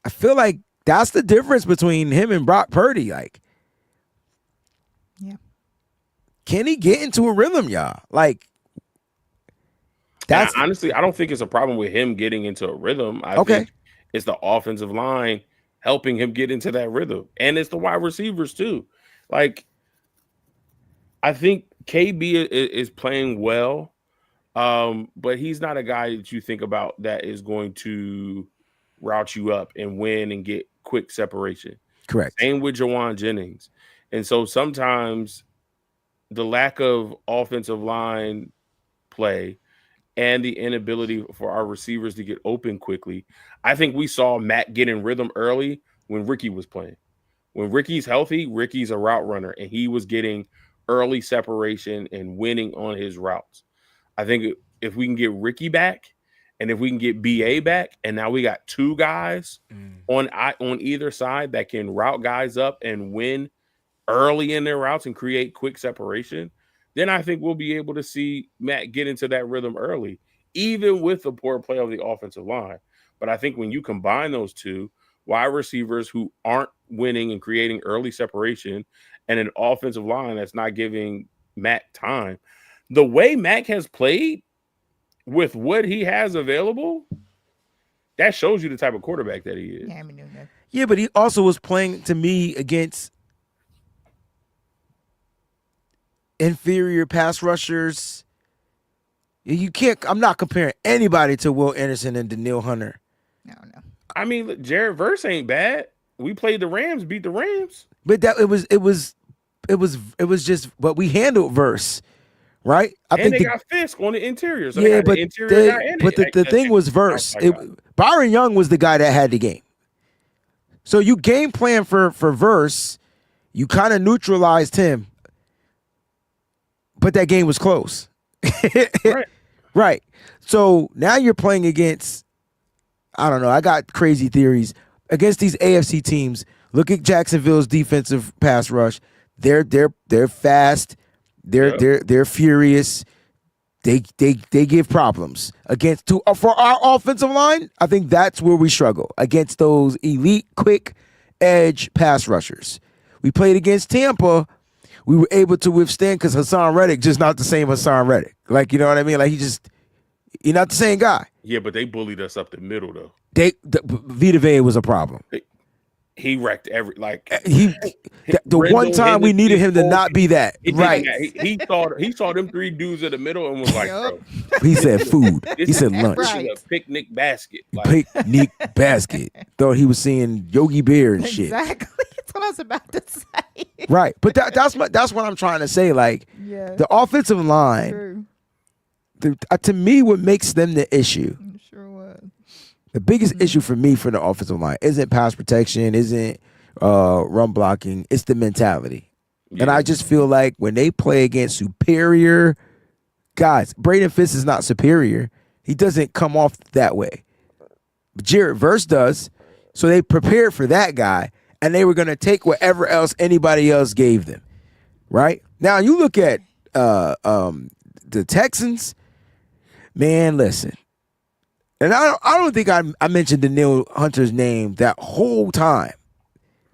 I feel like that's the difference between him and Brock Purdy. Like, Yeah. can he get into a rhythm, y'all? Like, that's honestly, I don't think it's a problem with him getting into a rhythm. I think it's the offensive line helping him get into that rhythm. And it's the wide receivers too. Like, I think KB is playing well, but he's not a guy that you think about that is going to route you up and win and get quick separation. correct. Same with Jawan Jennings. And so sometimes the lack of offensive line play and the inability for our receivers to get open quickly. I think we saw Matt get in rhythm early when Ricky was playing. When Ricky's healthy, Ricky's a route runner, and he was getting early separation and winning on his routes. I think if we can get Ricky back and if we can get BA back, and now we got two guys on either side that can route guys up and win early in their routes and create quick separation, then I think we'll be able to see Matt get into that rhythm early, even with the poor play of the offensive line. But I think when you combine those two, wide receivers who aren't winning and creating early separation and an offensive line that's not giving Matt time, the way Mac has played with what he has available, that shows you the type of quarterback that he is. Yeah, I mean, no. Yeah, but he also was playing, to me, against inferior pass rushers. You can't. I'm not comparing anybody to Will Anderson and Daniil Hunter. No. I mean, look, Jared Verse ain't bad. We played the Rams, beat the Rams. But that it was just. But we handled Verse, right? And they got Fisk on the interior. So yeah, but the interior guy in it. the thing was Verse. Byron Young was the guy that had the game. So you game plan for Verse. You kind of neutralized him, but that game was close. Right. Right. So now you're playing against, I don't know, I got crazy theories against these AFC teams. Look at Jacksonville's defensive pass rush. They're fast. They're furious. They give problems against for our offensive line. I think that's where we struggle against those elite quick edge pass rushers. We played against Tampa. We were able to withstand because Hassan Reddick just not the same Hassan Reddick. Like, you know what I mean? Like, he's not the same guy. Yeah, but they bullied us up the middle though. Vita Vea was a problem. He wrecked the one time we needed him to not be that. Right. He saw them three dudes in the middle and was like, bro. He said food. He said lunch. This is a picnic basket. Picnic basket. Thought he was seeing Yogi Bear and shit. Exactly. That's what I was about to say. Right. But that's what I'm trying to say. Like, the offensive line, to me, what makes them the issue. It sure was. The biggest issue for me for the offensive line isn't pass protection, isn't run blocking. It's the mentality. Yeah. And I just feel like when they play against superior guys, Braden Fitz is not superior. He doesn't come off that way. But Jared Verse does. So they prepared for that guy, and they were going to take whatever else anybody else gave them. Right? Now, you look at the Texans. Man, listen. And I don't think I mentioned Daniil Hunter's name that whole time.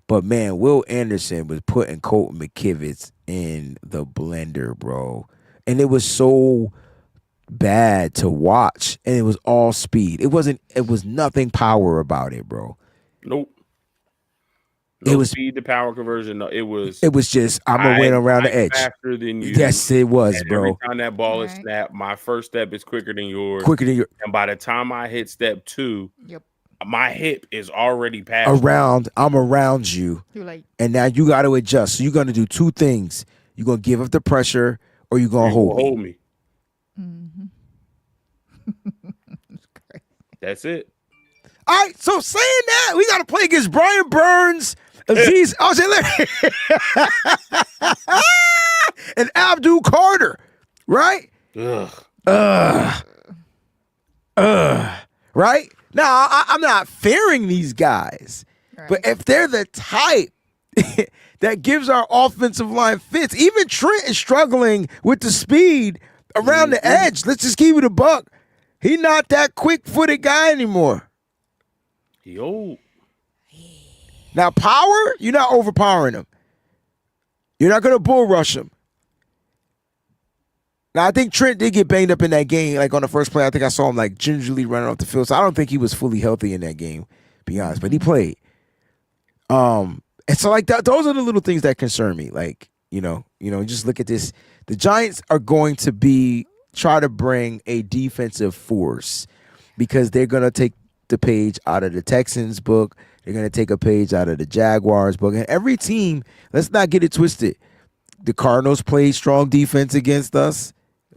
But, man, Will Anderson was putting Colton McKivitz in the blender, bro. And it was so bad to watch. And it was all speed. It was nothing power about it, bro. Nope. It was speed to power conversion. No, it was just I'm gonna win around the edge. Faster than you. Yes, it was, and bro. Every time that ball is snapped, my first step is quicker than yours. And by the time I hit step 2, my hip is already past. I'm around you. Too late. And now you got to adjust. So you're gonna do two things. You're gonna give up the pressure, or you're gonna hold me. Mm-hmm. That's it. All right, so saying that, we got to play against Brian Burns, Aziz, and Abdul Carter, right? Right? Now, I'm not fearing these guys, but if they're the type that gives our offensive line fits, even Trent is struggling with the speed around the edge. Let's just keep it a buck. He not that quick-footed guy anymore. Yo. Now, power, you're not overpowering him. You're not going to bull rush him. Now, I think Trent did get banged up in that game. Like on the first play, I think I saw him like gingerly running off the field. So I don't think he was fully healthy in that game, to be honest. But he played. And so like those are the little things that concern me. Like, just look at this. The Giants are going to try to bring a defensive force because they're going to take the page out of the Texans book. They're going to take a page out of the Jaguars book. And every team, let's not get it twisted. The Cardinals played strong defense against us.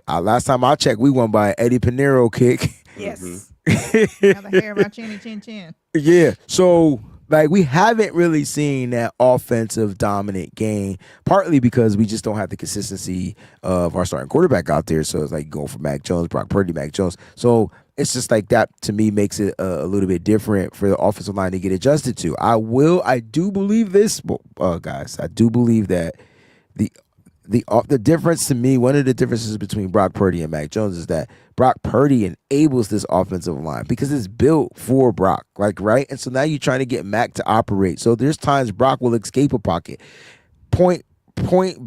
Last time I checked, we won by an Eddie Pinero kick. Yes. Got the hair of my chin. Yeah. So, like, we haven't really seen that offensive dominant game, partly because we just don't have the consistency of our starting quarterback out there. So it's like going for Mac Jones, Brock Purdy, Mac Jones. So it's just like that, to me, makes it a little bit different for the offensive line to get adjusted to. I do believe this, guys. I do believe that the difference to me, one of the differences between Brock Purdy and Mac Jones is that Brock Purdy enables this offensive line because it's built for Brock, like, right? And so now you're trying to get Mac to operate. So there's times Brock will escape a pocket. Point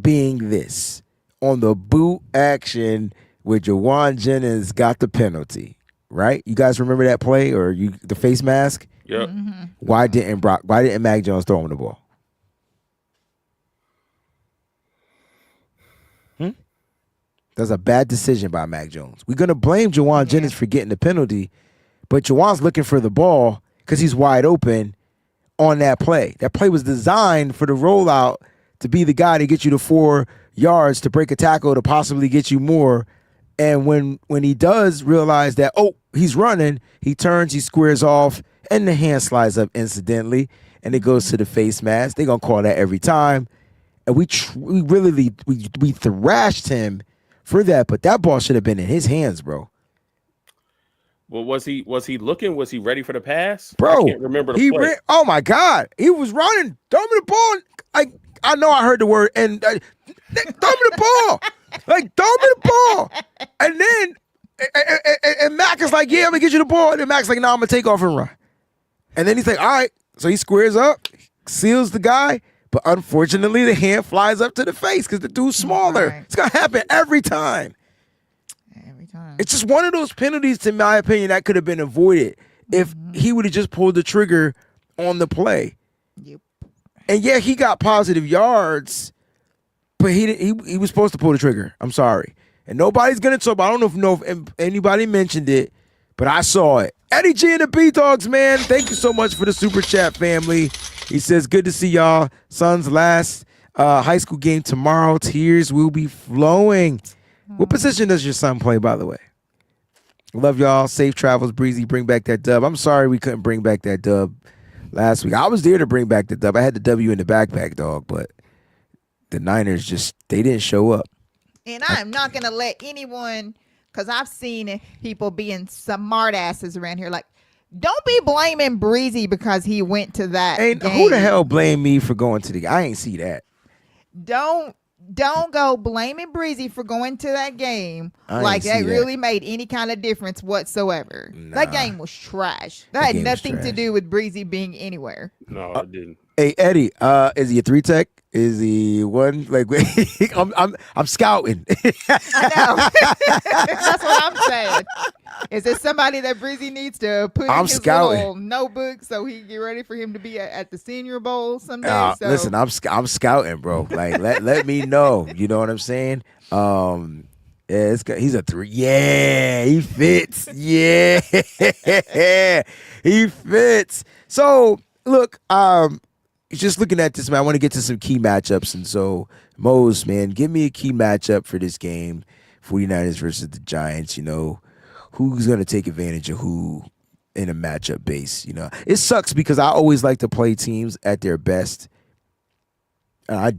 being this, on the boot action where Jawan Jennings got the penalty, right? You guys remember that play or the face mask? Yep. Mm-hmm. Why didn't Mac Jones throw him the ball? That's a bad decision by Mac Jones. We're going to blame Jawan Jennings for getting the penalty, but Jawan's looking for the ball because he's wide open on that play. That play was designed for the rollout to be the guy to get you to 4 yards, to break a tackle, to possibly get you more. And when he does realize that, he's running, he turns, he squares off, and the hand slides up incidentally, and it goes to the face mask. They're going to call that every time. And we thrashed him for that, but that ball should have been in his hands, bro. Well, was he looking? Was he ready for the pass? Bro, I can't remember the play. Oh my God, he was running. Throw me the ball. I know I heard the word, and throw me the ball. Like, throw me the ball. And then and Mac is like, yeah, I'm gonna get you the ball. And then Mac's like, no, I'm gonna take off and run. And then he's like, all right. So he squares up, seals the guy. But unfortunately, the hand flies up to the face because the dude's smaller. Right. It's going to happen every time. Every time. It's just one of those penalties, in my opinion, that could have been avoided if he would have just pulled the trigger on the play. Yep. And yeah, he got positive yards, but he was supposed to pull the trigger. I'm sorry. And nobody's going to talk about, I don't know if anybody mentioned it, but I saw it. Eddie G and the B-Dogs, man. Thank you so much for the super chat, family. He says, good to see y'all. Son's last high school game tomorrow. Tears will be flowing. What position does your son play, by the way? Love y'all. Safe travels, Breezy. Bring back that dub. I'm sorry we couldn't bring back that dub last week. I was there to bring back the dub. I had the W in the backpack, dog, but the Niners they didn't show up. And I'm not going to let anyone, because I've seen people being smart asses around here, like, don't be blaming Breezy because he went to that game. Who the hell blamed me for going to I ain't see that. Don't go blaming Breezy for going to that game like that really made any kind of difference whatsoever. Nah. That game was trash. That had nothing to do with Breezy being anywhere. No, it didn't. Hey Eddie, is he a 3-tech? Is he one? Like, I'm scouting. I know. That's what I'm saying. Is it somebody that Breezy needs to put in his little notebook so he can get ready for him to be at the Senior Bowl someday? Listen, I'm scouting, bro. Like, let me know. You know what I'm saying? He's a 3. Yeah, he fits. Yeah, he fits. So look, just looking at this, man, I want to get to some key matchups. And so, Mose, man, give me a key matchup for this game, 49ers versus the Giants. You know, who's going to take advantage of who in a matchup base. It sucks because I always like to play teams at their best. I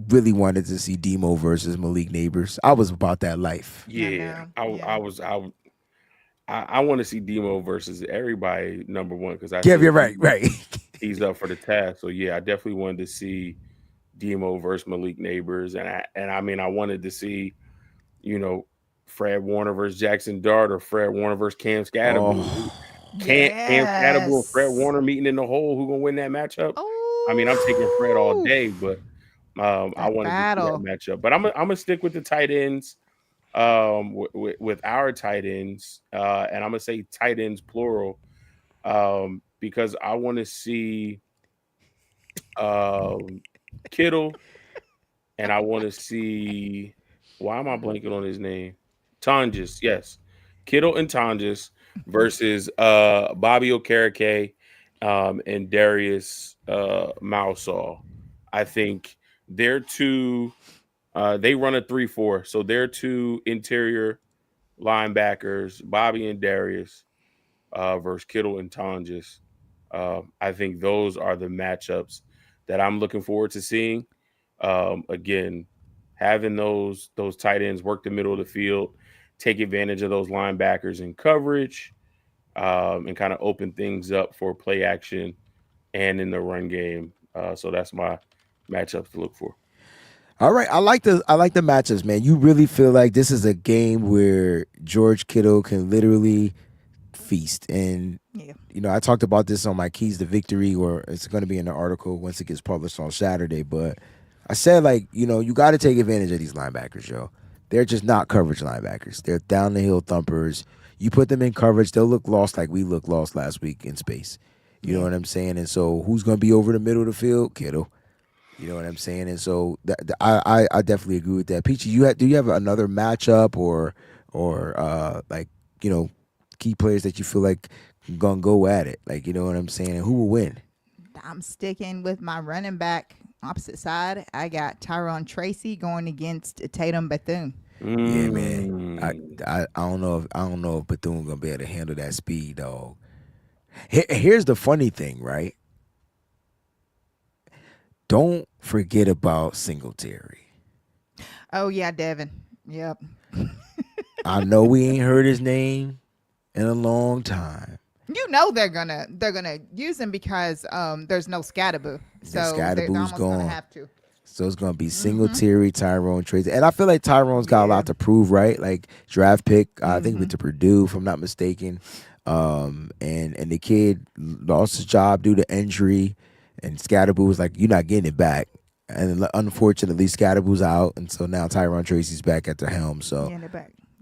really wanted to see Demo versus Malik Neighbors. I was about that life. Yeah, I want to see Demo versus everybody number one because I you're right. He's up for the task. So yeah, I definitely wanted to see Demo versus Malik Neighbors, and I wanted to see, Fred Warner versus Jaxson Dart or Fred Warner versus Cam Scatterbull. Cam Scatterbull and Fred Warner meeting in the hole. Who gonna win that matchup? Oh, I'm taking Fred all day, but I wanted to see that matchup. But I'm gonna stick with the tight ends, with our tight ends, and I'm gonna say tight ends plural, because I want to see Kittle, and I want to see. Why am I blanking on his name? Tonjes, yes, Kittle and Tonjes versus Bobby Okereke and Darius Mousaw. I think they're two. They run a 3-4, so they're two interior linebackers, Bobby and Darius versus Kittle and Tonjes. I think those are the matchups that I'm looking forward to seeing. Again, having those tight ends work the middle of the field, take advantage of those linebackers in coverage, and kind of open things up for play action and in the run game. So that's my matchups to look for. All right, I like the matchups, man. You really feel like this is a game where George Kittle can literally feast. And I talked about this on my Keys to Victory, or it's going to be in the article once it gets published on Saturday. But I said, you got to take advantage of these linebackers, yo. They're just not coverage linebackers. They're down the hill thumpers. You put them in coverage, they'll look lost like we looked lost last week in space. You know what I'm saying? And so who's going to be over the middle of the field? Kittle. You know what I'm saying? And so I definitely agree with that. Peachy, do you have another matchup or key players that you feel like gonna go at it? You know what I'm saying? And who will win? I'm sticking with my running back opposite side. I got Tyrone Tracy going against Tatum Bethune. Yeah, man. I don't know if Bethune gonna be able to handle that speed, dog. Here's the funny thing, right? Don't forget about Singletary. Oh yeah, Devin. Yep. I know we ain't heard his name in a long time. They're gonna use him because there's no Scatterboo. So Scatterboo's gone. Gonna have to. So it's gonna be Singletary, Tyrone Tracy, and I feel like Tyrone's got a lot to prove, right? Like draft pick, I think went to Purdue, if I'm not mistaken. And the kid lost his job due to injury. And Scatterboo was like, "You're not getting it back." And unfortunately, Scatterboo's out, and so now Tyrone Tracy's back at the helm. So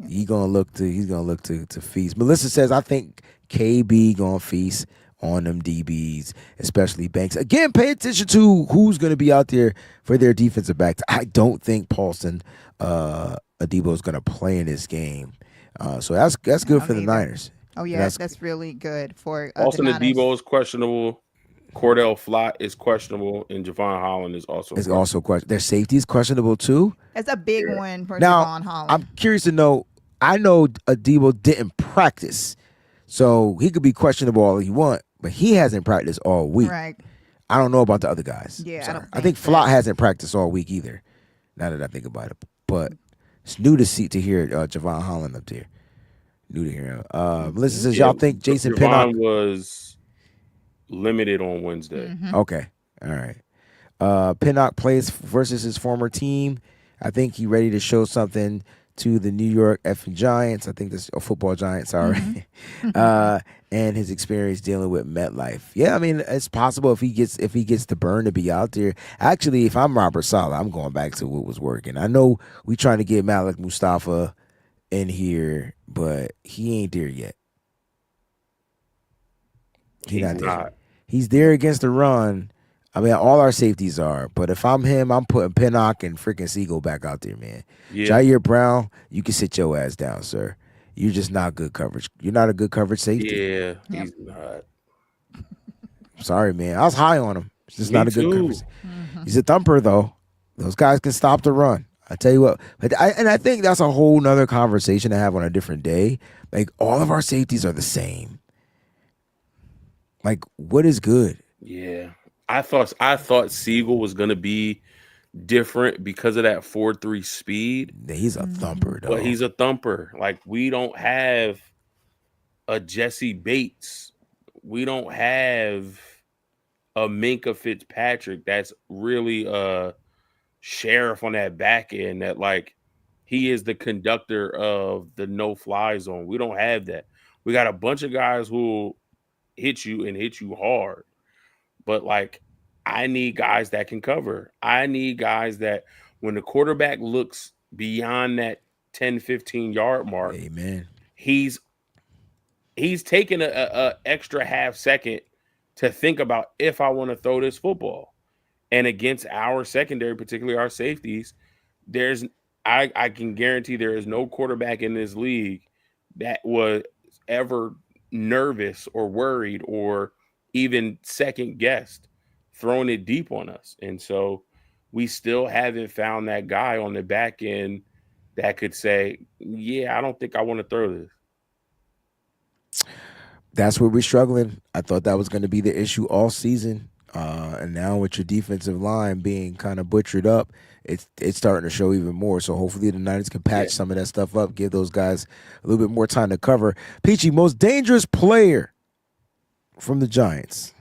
he's gonna look to feast. Melissa says, "I think KB gonna feast on them DBs, especially Banks." Again, pay attention to who's gonna be out there for their defensive backs. I don't think Paulson Adebo is gonna play in this game, so that's good for the Niners. Oh yeah, that's really good for Paulson the Niners. Adebo is questionable. Cordell Flott is questionable, and Javon Holland is also questionable. Their safety is questionable too. That's a big one for now, Javon Holland. I'm curious to know. I know Adebo didn't practice, so he could be questionable all he want, but he hasn't practiced all week. Right. I don't know about the other guys. Yeah, I think Flott hasn't practiced all week either. Now that I think about it, but it's new to hear Javon Holland up there. New to hear him. Melissa says, y'all think Jason Pinnock was limited on Wednesday. Okay. All right. Pinnock plays versus his former team. I think he's ready to show something to the New York effing Giants. I think this football Giants, sorry. And his experience dealing with MetLife. Yeah, I mean, it's possible if he gets the burn to be out there. Actually, if I'm Robert Saleh, I'm going back to what was working. I know we trying to get Malik Mustafa in here, but he ain't there yet. He's not there. He's there against the run. I mean, all our safeties are. But if I'm him, I'm putting Pinnock and freaking Siegel back out there, man. Yeah. Jair Brown, you can sit your ass down, sir. You're just not good coverage. You're not a good coverage safety. Yeah, he's not. Sorry, man. I was high on him. He's just not a good coverage. He's a thumper, though. Those guys can stop the run. I tell you what. I think that's a whole nother conversation to have on a different day. Like, all of our safeties are the same. Like, what is good? Yeah. I thought Siegel was gonna be different because of that 4.3 speed, He's a thumper, though. but he's a thumper. Like, we don't have a Jesse Bates. We don't have a Minka Fitzpatrick that's really a sheriff on that back end, that like he is the conductor of the no-fly zone. We don't have that. We got a bunch of guys who will hit you and hit you hard. But like, I need guys that can cover. I need guys that when the quarterback looks beyond that 10, 15 yard mark, Amen. he's taking a extra half second to think about if I want to throw this football. And against our secondary, particularly our safeties, I can guarantee there is no quarterback in this league that was ever nervous or worried or even second guessed throwing it deep on us. And so we still haven't found that guy on the back end that could say, yeah, I don't think I want to throw this. That's where we're struggling. I thought that was going to be the issue all season. And now with your defensive line being kind of butchered up, it's starting to show even more. So hopefully the Niners can patch some of that stuff up, give those guys a little bit more time to cover. Peachy, most dangerous player from the Giants.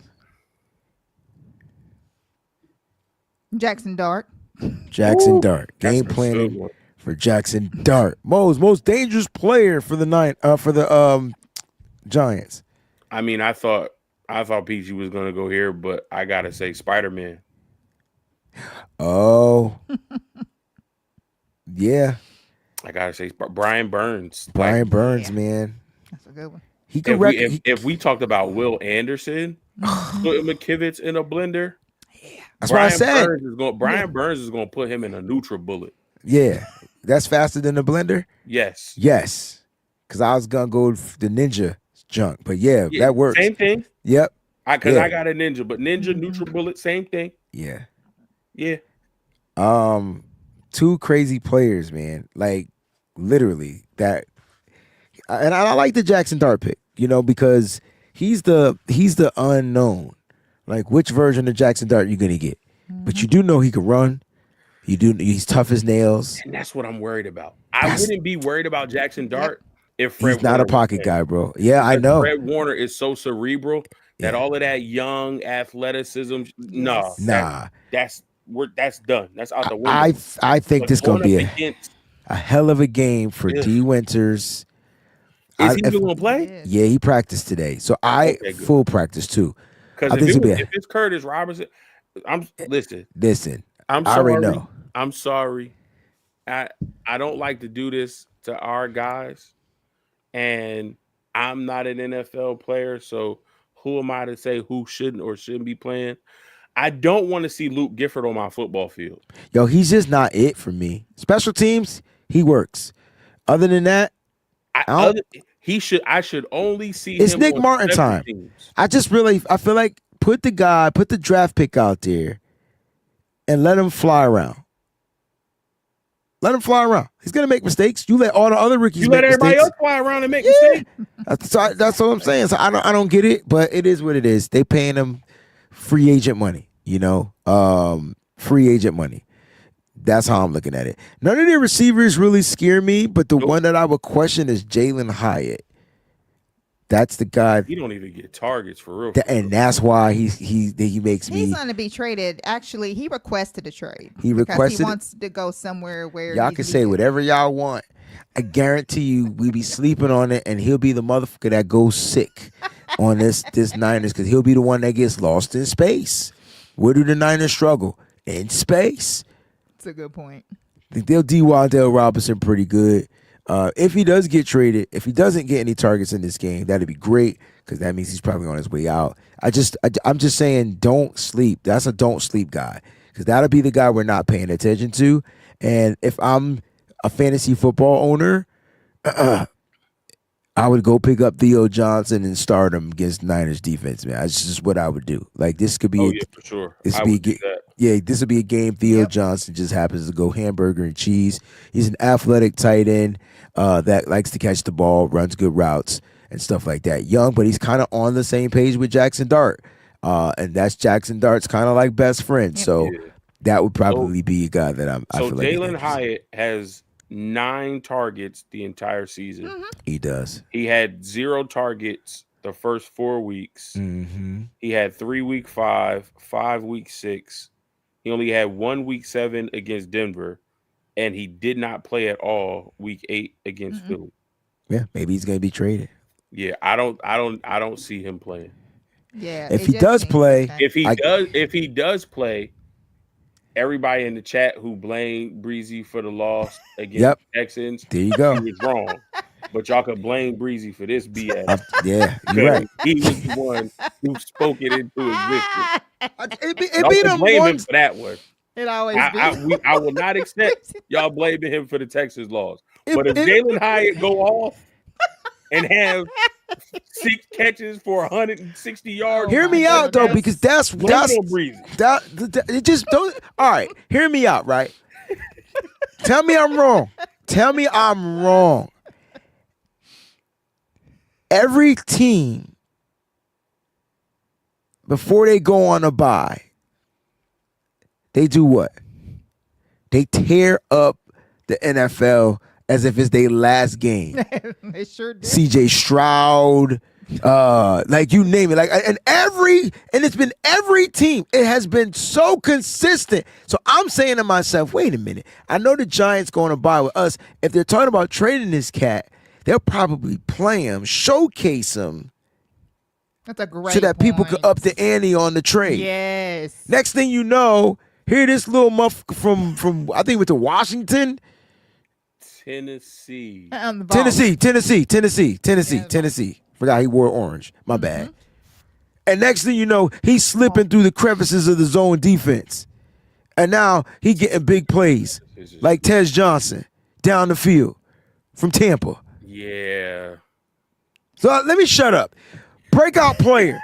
Jaxson Dart. Jaxson Dart. Game planning for Jaxson Dart. Most dangerous player for the Giants. I mean, I thought Peachy was going to go here, but I got to say Spider-Man. Oh. Yeah. I got to say Brian Burns. Brian Burns, man. That's a good one. He could if we talked about Will Anderson, put McKivitz in a blender. That's what I said. Brian Burns is going to put him in a NutriBullet. Yeah. That's faster than the blender? Yes. Yes. Because I was going to go the Ninja junk. But yeah, that works. Same thing. Yep. I got a Ninja, but Ninja, NutriBullet, same thing. Yeah. Yeah. Two crazy players, man. Like, literally. That. And I like the Jaxson Dart pick, because he's the unknown. Like, which version of Jaxson Dart you going to get? But you do know he can run. He's tough as nails. And that's what I'm worried about. I wouldn't be worried about Jaxson Dart if Fred he's not Warner a pocket guy, bro. Yeah, I know. Fred Warner is so cerebral that all of that young athleticism, nah. That's done. That's out the window. I think this going to be a hell of a game for D. Winters. Is he going to play? Yeah, he practiced today. So full practice too. Because if it's Curtis Robertson, listen. I'm sorry. I already know. I'm sorry. I don't like to do this to our guys, and I'm not an NFL player, so who am I to say who shouldn't or shouldn't be playing? I don't want to see Luke Gifford on my football field. Yo, he's just not it for me. Special teams, he works. Other than that, I should only see it's him Nick on Martin time. Teams. I feel like put the draft pick out there and let him fly around. Let him fly around. He's gonna make mistakes. You let all the other rookies. Let everybody else fly around and make mistakes. That's what I'm saying. So I don't get it, but it is what it is. They paying him free agent money. Free agent money. That's how I'm looking at it. None of their receivers really scare me, but the one that I would question is Jalen Hyatt. That's the guy. He don't even get targets for real. And that's why he makes me. He's going to be traded. Actually, he requested a trade. He wants to go somewhere where y'all can say whatever y'all want. I guarantee you, we be sleeping on it, and he'll be the motherfucker that goes sick on this Niners because he'll be the one that gets lost in space. Where do the Niners struggle? In space. That's a good point. I think they'll Wandale Robinson pretty good. If he does get traded, if he doesn't get any targets in this game, that'd be great because that means he's probably on his way out. I'm just saying, don't sleep. That's a don't sleep guy because that'll be the guy we're not paying attention to. And if I'm a fantasy football owner, I would go pick up Theo Johnson and start him against Niners defense, man. That's just what I would do. Like this could be for sure. This would be a game Theo Johnson just happens to go hamburger and cheese. He's an athletic tight end that likes to catch the ball, runs good routes, and stuff like that. Young, but he's kind of on the same page with Jaxson Dart. And that's Jaxson Dart's kind of like best friend. So that would probably be a guy that I feel like. So Jalen Hyatt has 9 targets the entire season. Mm-hmm. He does. He had 0 targets the first 4 weeks. Mm-hmm. He had 3 week 5, 5 week 6. He only had 1 week 7 against Denver, and he did not play at all week 8 against Philly. Yeah, maybe he's gonna be traded. Yeah, I don't see him playing. Yeah. If he does play, if he does play, everybody in the chat who blamed Breezie for the loss against Texans, there you go. He was wrong. But y'all could blame Breezie for this BS. Yeah, you're right. He was the one who spoke it into existence. It be them blame him ones. for that one. It always I will not accept y'all blaming him for the Texas loss. But if Jalen Hyatt go off and have 6 catches for 160 yards, Hear me out though, because that's Breezie. It just don't. All right, hear me out, right? Tell me I'm wrong. Tell me I'm wrong. Every team, before they go on a bye, they do what? They tear up the NFL as if it's their last game. They sure did. CJ Stroud, like you name it. Like and it's been every team. It has been so consistent. So I'm saying to myself, wait a minute. I know the Giants going to buy with us. If they're talking about trading this cat, they'll probably play him, showcase him. That's a great so that people point. can up the ante on the trade. Yes. Next thing you know, here this little muff from I think went to Washington. Tennessee. Tennessee. Forgot he wore orange. My bad. And next thing you know, he's slipping through the crevices of the zone defense. And now he getting big plays like Tez Johnson down the field from Tampa. Yeah. So let me shut up. Breakout player.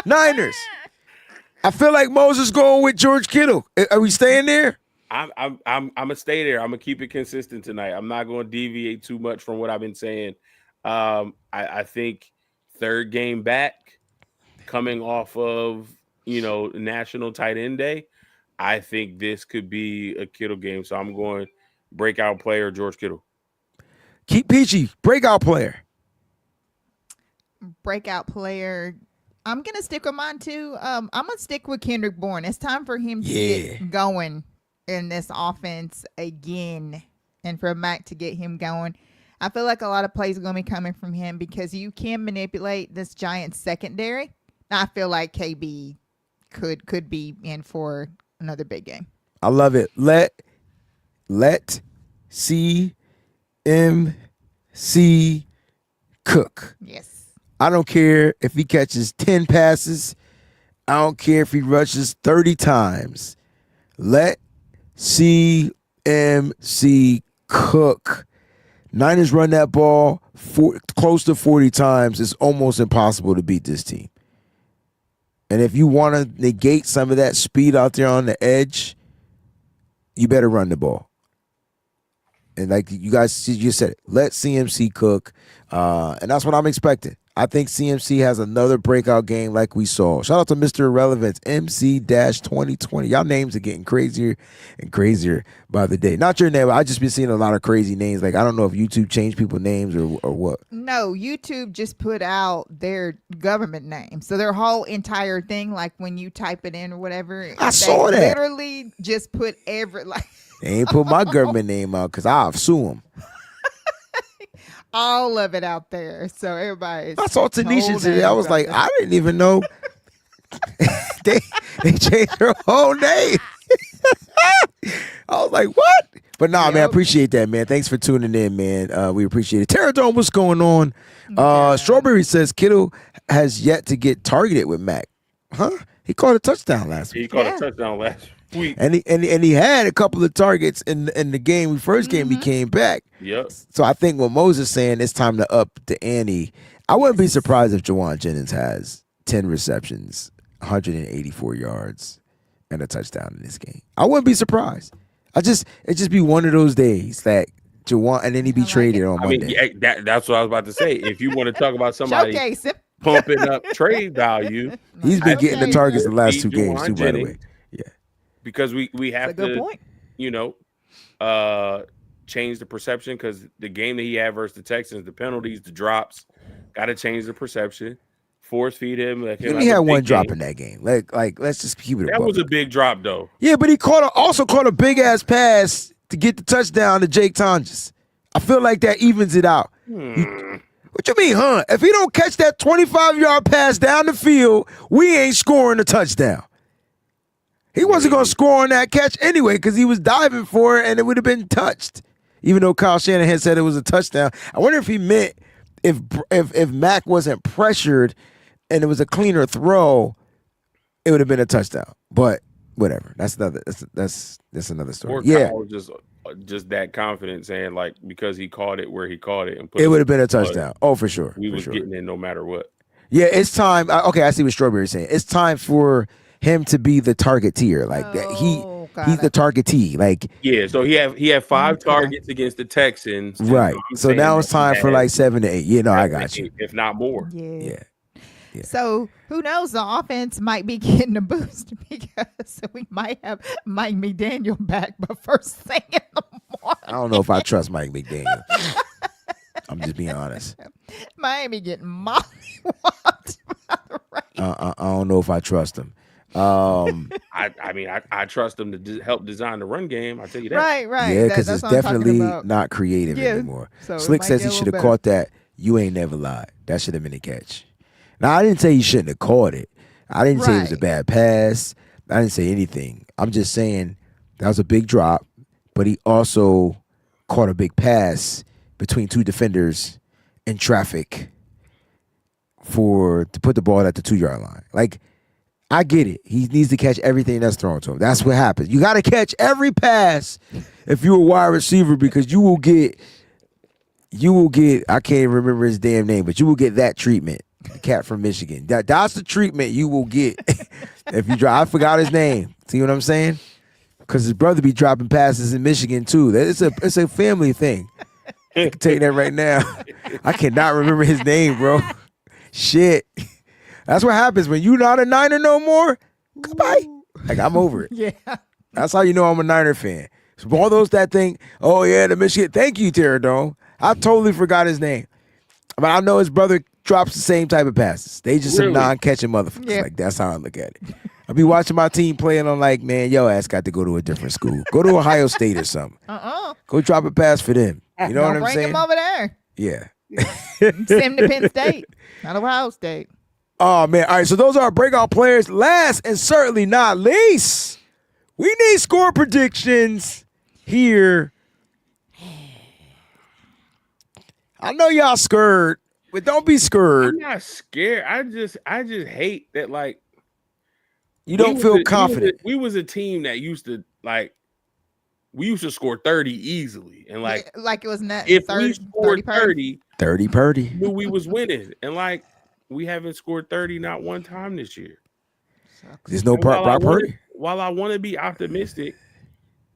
Niners. I feel like Moses going with George Kittle. Are we staying there? I'm gonna stay there. I'm gonna keep it consistent tonight. I'm not going to deviate too much from what I've been saying. I think third game back, coming off of National Tight End Day, I think this could be a Kittle game. So I'm going breakout player George Kittle. Keep peachy. Breakout player. Breakout player. I'm gonna stick with mine too. I'm gonna stick with Kendrick Bourne. It's time for him to get going in this offense again, and for Mac to get him going. I feel like a lot of plays are going to be coming from him because you can manipulate this Giants secondary. I feel like KB could be in for another big game. I love it. Let CMC cook. Yes. I don't care if he catches 10 passes. I don't care if he rushes 30 times. Let CMC cook. Niners run that ball close to 40 times. It's almost impossible to beat this team. And if you want to negate some of that speed out there on the edge, you better run the ball. And like you guys just said, let CMC cook. And that's what I'm expecting. I think CMC has another breakout game like we saw. Shout out to Mr. Irrelevance, MC-2020. Y'all names are getting crazier and crazier by the day. Not your name, but I just been seeing a lot of crazy names. Like, I don't know if YouTube changed people's names or what. No, YouTube just put out their government name. So their whole entire thing, like when you type it in or whatever. I saw that. Literally just put They ain't put my government name out because I'll sue them. All of it out there. So everybody. I saw Tanisha today. I was like, I didn't even know they changed her whole name. I was like, what? But nah, man, I appreciate that, man. Thanks for tuning in, man. We appreciate it. Terradome, what's going on? Strawberry says Kittle has yet to get targeted with Mac. Huh? He caught a touchdown last week. He caught a touchdown last week. And he had a couple of targets in the game. First game he came back. Yep. So I think what Moses is saying, it's time to up the ante. I wouldn't be surprised if Jawan Jennings has 10 receptions, 184 yards, and a touchdown in this game. I wouldn't be surprised. It just be one of those days that Jawan, and then he be traded on Monday. I mean, that's what I was about to say. If you want to talk about somebody Showcase him. pumping up trade value, He's been getting the targets the last 2 games too, by the way. Yeah, because we have That's a good to, point. you know, change the perception, because the game that he had versus the Texans, the penalties, the drops, got to change the perception. Force feed him. Like, he only had one drop in that game. Like let's just keep it. That was a big drop, though. Yeah, but he also caught a big ass pass to get the touchdown to Jake Tonjes. I feel like that evens it out. What you mean, huh? If he don't catch that 25-yard pass down the field, we ain't scoring a touchdown. He wasn't going to score on that catch anyway because he was diving for it and it would have been touched. Even though Kyle Shanahan said it was a touchdown. I wonder if he meant if Mac wasn't pressured and it was a cleaner throw, it would have been a touchdown. But whatever. That's another story. Or yeah. Kyle was just that confident, saying like because he caught it where he caught it, and it would have been a touchdown. Oh, for sure. We was getting in no matter what. Yeah, it's time. Okay, I see what Strawberry's saying. It's time for him to be the targeteer. Like he's the targetee. Like so he had 5 targets against the Texans. Right. So now it's time for like 7 to 8. Yeah, no, I got you. If not more. Yeah. So who knows? The offense might be getting a boost because we might have Mike McDaniel back, but first thing in the morning. I don't know if I trust Mike McDaniel. I'm just being honest. Miami getting mollywopped by the Raiders. I don't know if I trust him. I trust him to help design the run game. I tell you that. Right. Yeah, because it's definitely not creative anymore. So Slick says he should have caught that. You ain't never lied. That should have been a catch. Now, I didn't say he shouldn't have caught it. I didn't say it was a bad pass. I didn't say anything. I'm just saying that was a big drop, but he also caught a big pass between 2 defenders in traffic to put the ball at the 2-yard line. Like, I get it. He needs to catch everything that's thrown to him. That's what happens. You got to catch every pass if you're a wide receiver, because you will get, I can't even remember his damn name, but you will get that treatment. The cat from Michigan. That's the treatment you will get if you drop. I forgot his name. See what I'm saying? Because his brother be dropping passes in Michigan too. It's a family thing. I can tell you that right now. I cannot remember his name, bro. Shit. That's what happens when you're not a Niner no more. Goodbye. Like, I'm over it. Yeah. That's how you know I'm a Niner fan. So all those that think, oh yeah, the Michigan. Thank you, Terradome. I totally forgot his name. But I know his brother drops the same type of passes. They just some non-catching motherfuckers. Yeah. Like, that's how I look at it. I be watching my team play and I'm like, man, yo ass got to go to a different school. Go to Ohio State or something. Go drop a pass for them. You know what I'm saying? Bring him over there. Yeah. Send him to Penn State, not Ohio State. Oh, man. All right, so those are our breakout players. Last and certainly not least, we need score predictions here. I know y'all scared, but don't be scared. I'm not scared. I just hate that, like, you don't feel confident. We was a team that used to, like, we used to score 30 easily. And, like, it was not if we scored 30 Purdy. knew we was winning. And, like, we haven't scored 30 not one time this year. There's no Brock Purdy. While I want to be optimistic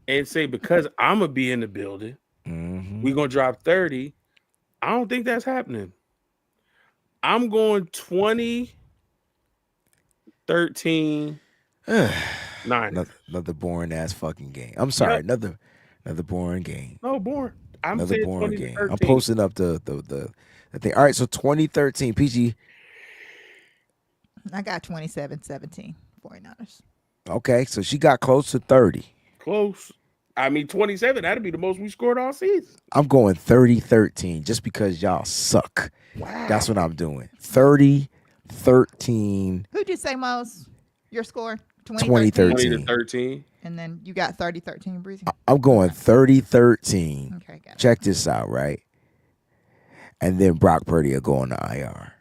and say because I'm going to be in the building, we're going to drop 30, I don't think that's happening. I'm going 20-13 Niners. Another boring ass fucking game. I'm sorry. Another boring game. No, boring. Another boring game. I'm posting up the thing. All right, so 2013 PG. I got 27-17 49ers. Okay, so she got close to 30. Close. I mean, 27. That'd be the most we scored all season. I'm going 30-13 just because y'all suck. Wow. That's what I'm doing. 30-13. Who'd you say most? Your score? 2013. 20-13. And then you got 30-13, Breezie? I'm going 30-13. Okay, got it. Check this out, right? And then Brock Purdy will go on the IR.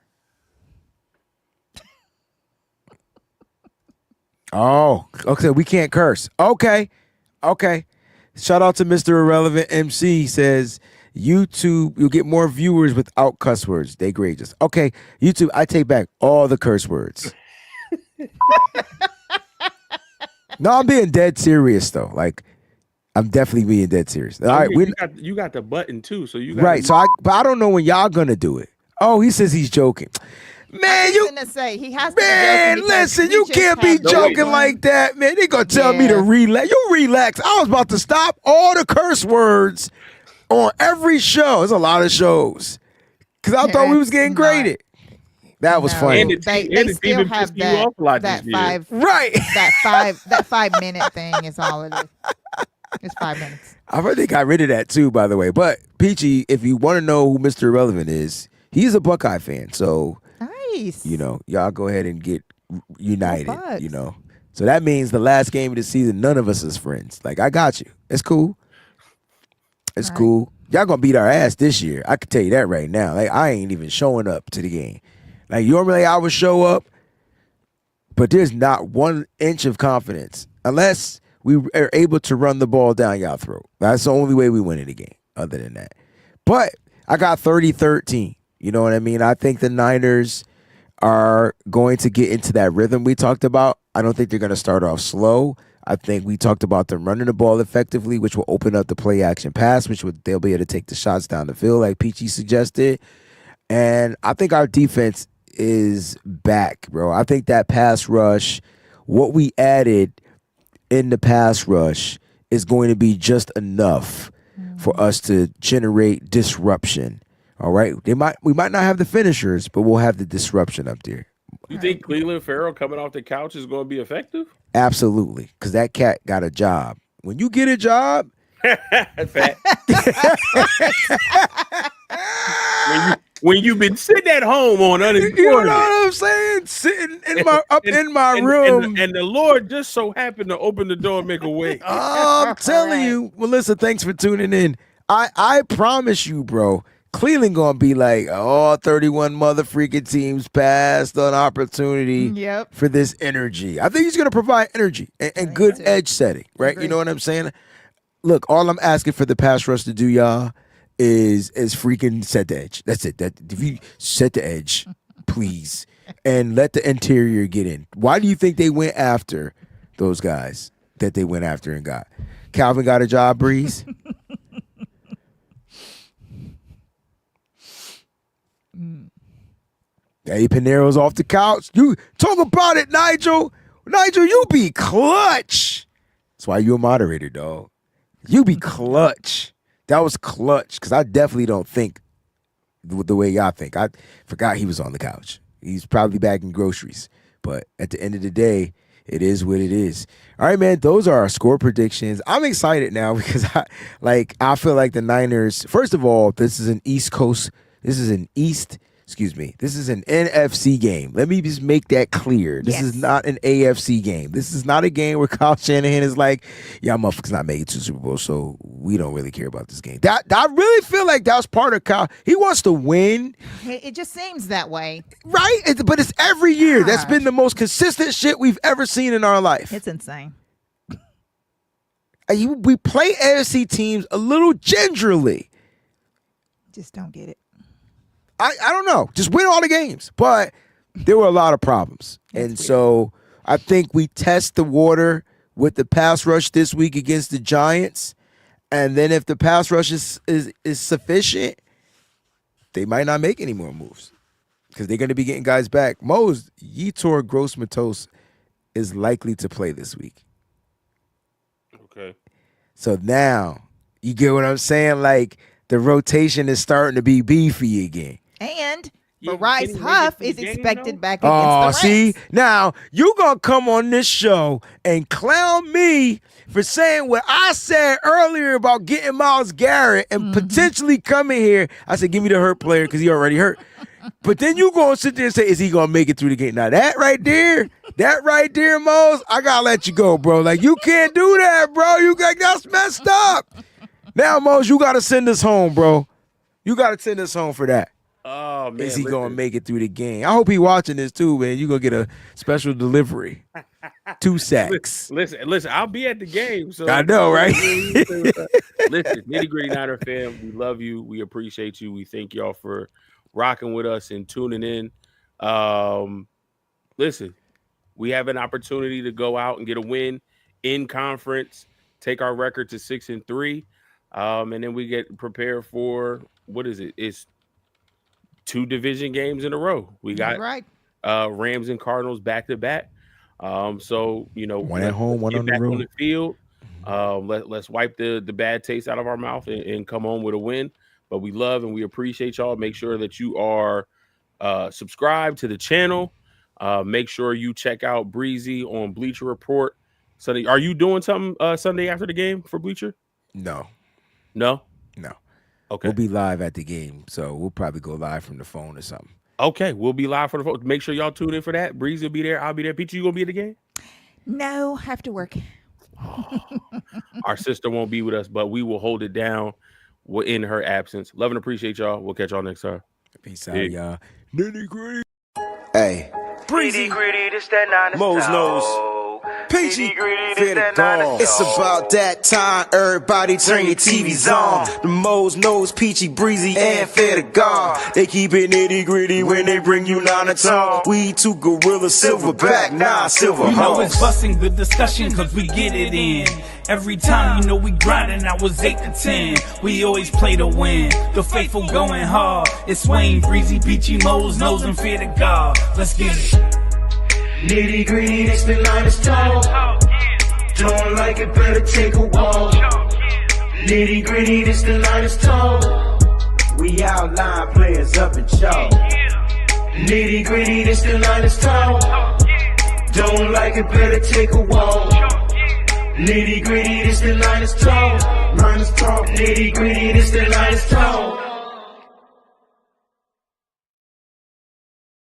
Oh, okay. We can't curse. Okay. Shout out to Mr. Irrelevant MC. He says, YouTube, you'll get more viewers without cuss words. They grade us. Okay, YouTube, I take back all the curse words. No, I'm being dead serious, though. Like, I'm definitely being dead serious. All Oh, right, yeah, you got the button too, so you got right. So but I don't know when y'all gonna do it. Oh, he says he's joking. I Man, was you gonna say he has to be man, joking because listen, we you just can't be had joking one- like that, man. They gonna tell me to Yeah. relax. You relax. I was about to stop all the curse words on every show. There's a lot of shows because I thought we was It's getting not. graded. That was No, funny. And the they team- and the team still been have pissing you off a lot that this year. Right. that 5 minute thing is all it is. It's 5 minutes. I heard they got rid of that too, by the way. But Peachy, if you want to know who Mr. Irrelevant is, he's a Buckeye fan. So, Nice. y'all go ahead and get united, Bucks. So that means the last game of the season, none of us is friends. Like, I got you. It's cool. It's Right. cool. Y'all gonna beat our ass this year. I can tell you that right now. Like, I ain't even showing up to the game. Like, normally I would show up, but there's not 1 inch of confidence unless we are able to run the ball down y'all throat. That's the only way we win in the game, other than that. But I got 30-13. You know what I mean? I think the Niners are going to get into that rhythm we talked about. I don't think they're going to start off slow. I think we talked about them running the ball effectively, which will open up the play action pass, they'll be able to take the shots down the field like Peachy suggested. And I think our defense is back, bro. I think that pass rush, what we added in the pass rush is going to be just enough for us to generate disruption. All right. We might not have the finishers, but we'll have the disruption up there. You think Cleveland Farrell coming off the couch is going to be effective? Absolutely. Because that cat got a job. When you get a job, Fat. when you've been sitting at home on unemployment, you know what I'm saying? Sitting in my room. and the Lord just so happened to open the door and make a way. I'm telling Right. you, Melissa, thanks for tuning in. I promise you, bro, Cleveland gonna be like, 31 mother freaking teams passed on opportunity Yep. for this energy. I think he's gonna provide energy and good edge setting, right? Agree. You know what I'm saying? Look, all I'm asking for the pass rush to do, y'all, is freaking set the edge. That's it. That if you set the edge, please, and let the interior get in. Why do you think they went after those guys that they went after and got? Calvin got a job, Breeze. Eddie Pinero's off the couch. You talk about it, Nigel. Nigel, you be clutch. That's why you a moderator, dog. You be clutch. That was clutch because I definitely don't think the way y'all think. I forgot he was on the couch. He's probably bagging groceries. But at the end of the day, it is what it is. All right, man. Those are our score predictions. I'm excited now because I feel like the Niners. First of all, this is an East Coast. This is an NFC game. Let me just make that clear. This is not an AFC game. This is not a game where Kyle Shanahan is like, y'all motherfuckers not making it to the Super Bowl, so we don't really care about this game. That I really feel like that was part of Kyle. He wants to win. It just seems that way. Right? But it's every year. That's been the most consistent shit we've ever seen in our life. It's insane. We play AFC teams a little gingerly. Just don't get it. I don't know. Just win all the games. But there were a lot of problems. So I think we test the water with the pass rush this week against the Giants. And then if the pass rush is sufficient, they might not make any more moves because they're going to be getting guys back. Mose, Yetur Gross-Matos is likely to play this week. Okay. So now, you get what I'm saying? Like, the rotation is starting to be beefy again. And Yeah, Bryce can he make it Huff to the is game, expected though? back Oh, against the see? Rams. Now, you going to come on this show and clown me for saying what I said earlier about getting Myles Garrett and potentially coming here. I said, give me the hurt player because he already hurt. But then you going to sit there and say, is he going to make it through the game? Now, that right there, Mose, I got to let you go, bro. Like, you can't do that, bro. That's messed up. Now, Mose, you got to send us home, bro. You got to send us home for that. Oh man, Is he going to make it through the game? I hope he watching this too, man. You going to get a special delivery. 2 sacks. Listen, I'll be at the game. So I know, right? Listen, Nitty Gritty Niner fam, we love you. We appreciate you. We thank y'all for rocking with us and tuning in. Listen, we have an opportunity to go out and get a win in conference. take our record to 6-3, and then we get prepared for what is it? It's 2 division games in a row. We got Rams and Cardinals back to back. So one at home, one on the road. On the field. Let's wipe the bad taste out of our mouth and come home with a win. But we love and we appreciate y'all. Make sure that you are subscribed to the channel. Make sure you check out Breezie on Bleacher Report Sunday. Are you doing something Sunday after the game for Bleacher? No. Okay. We'll be live at the game, so we'll probably go live from the phone or something. Okay, we'll be live for the phone. Make sure y'all tune in for that. Breezie will be there. I'll be there. Peachy, you gonna be at the game? No, have to work. Our sister won't be with us, but we will hold it down in her absence. Love and appreciate y'all. We'll catch y'all next time. Peace out, y'all. Nitty Gritty. Hey. Breezie, Gritty, this that Niners Mo's Talk. Nose. Peachy, Fear the dog. It's about that time, everybody turn your TVs on. The Mo's Nose, Peachy, Breezy, and Fear the God. They keep it nitty gritty when they bring you Niner Talk. We 2 gorillas, silverback, silver You know it's horse. busting good discussion cause we get it in. Every time we grinding, I was 8 to 10. We always play to win. The faithful going hard. It's Wayne, Breezy, Peachy, Mo's Nose, and Fear the God. Let's get it. Nitty Gritty, this the Niners Talk. Don't like it, better take a walk. Nitty Gritty, this the Niners Talk. We outline players up in chalk. Nitty Gritty, this the Niners Talk. Don't like it, better take a walk. Nitty Gritty, this the Niners Talk. Niners Talk. Nitty Gritty, this the Niners Talk.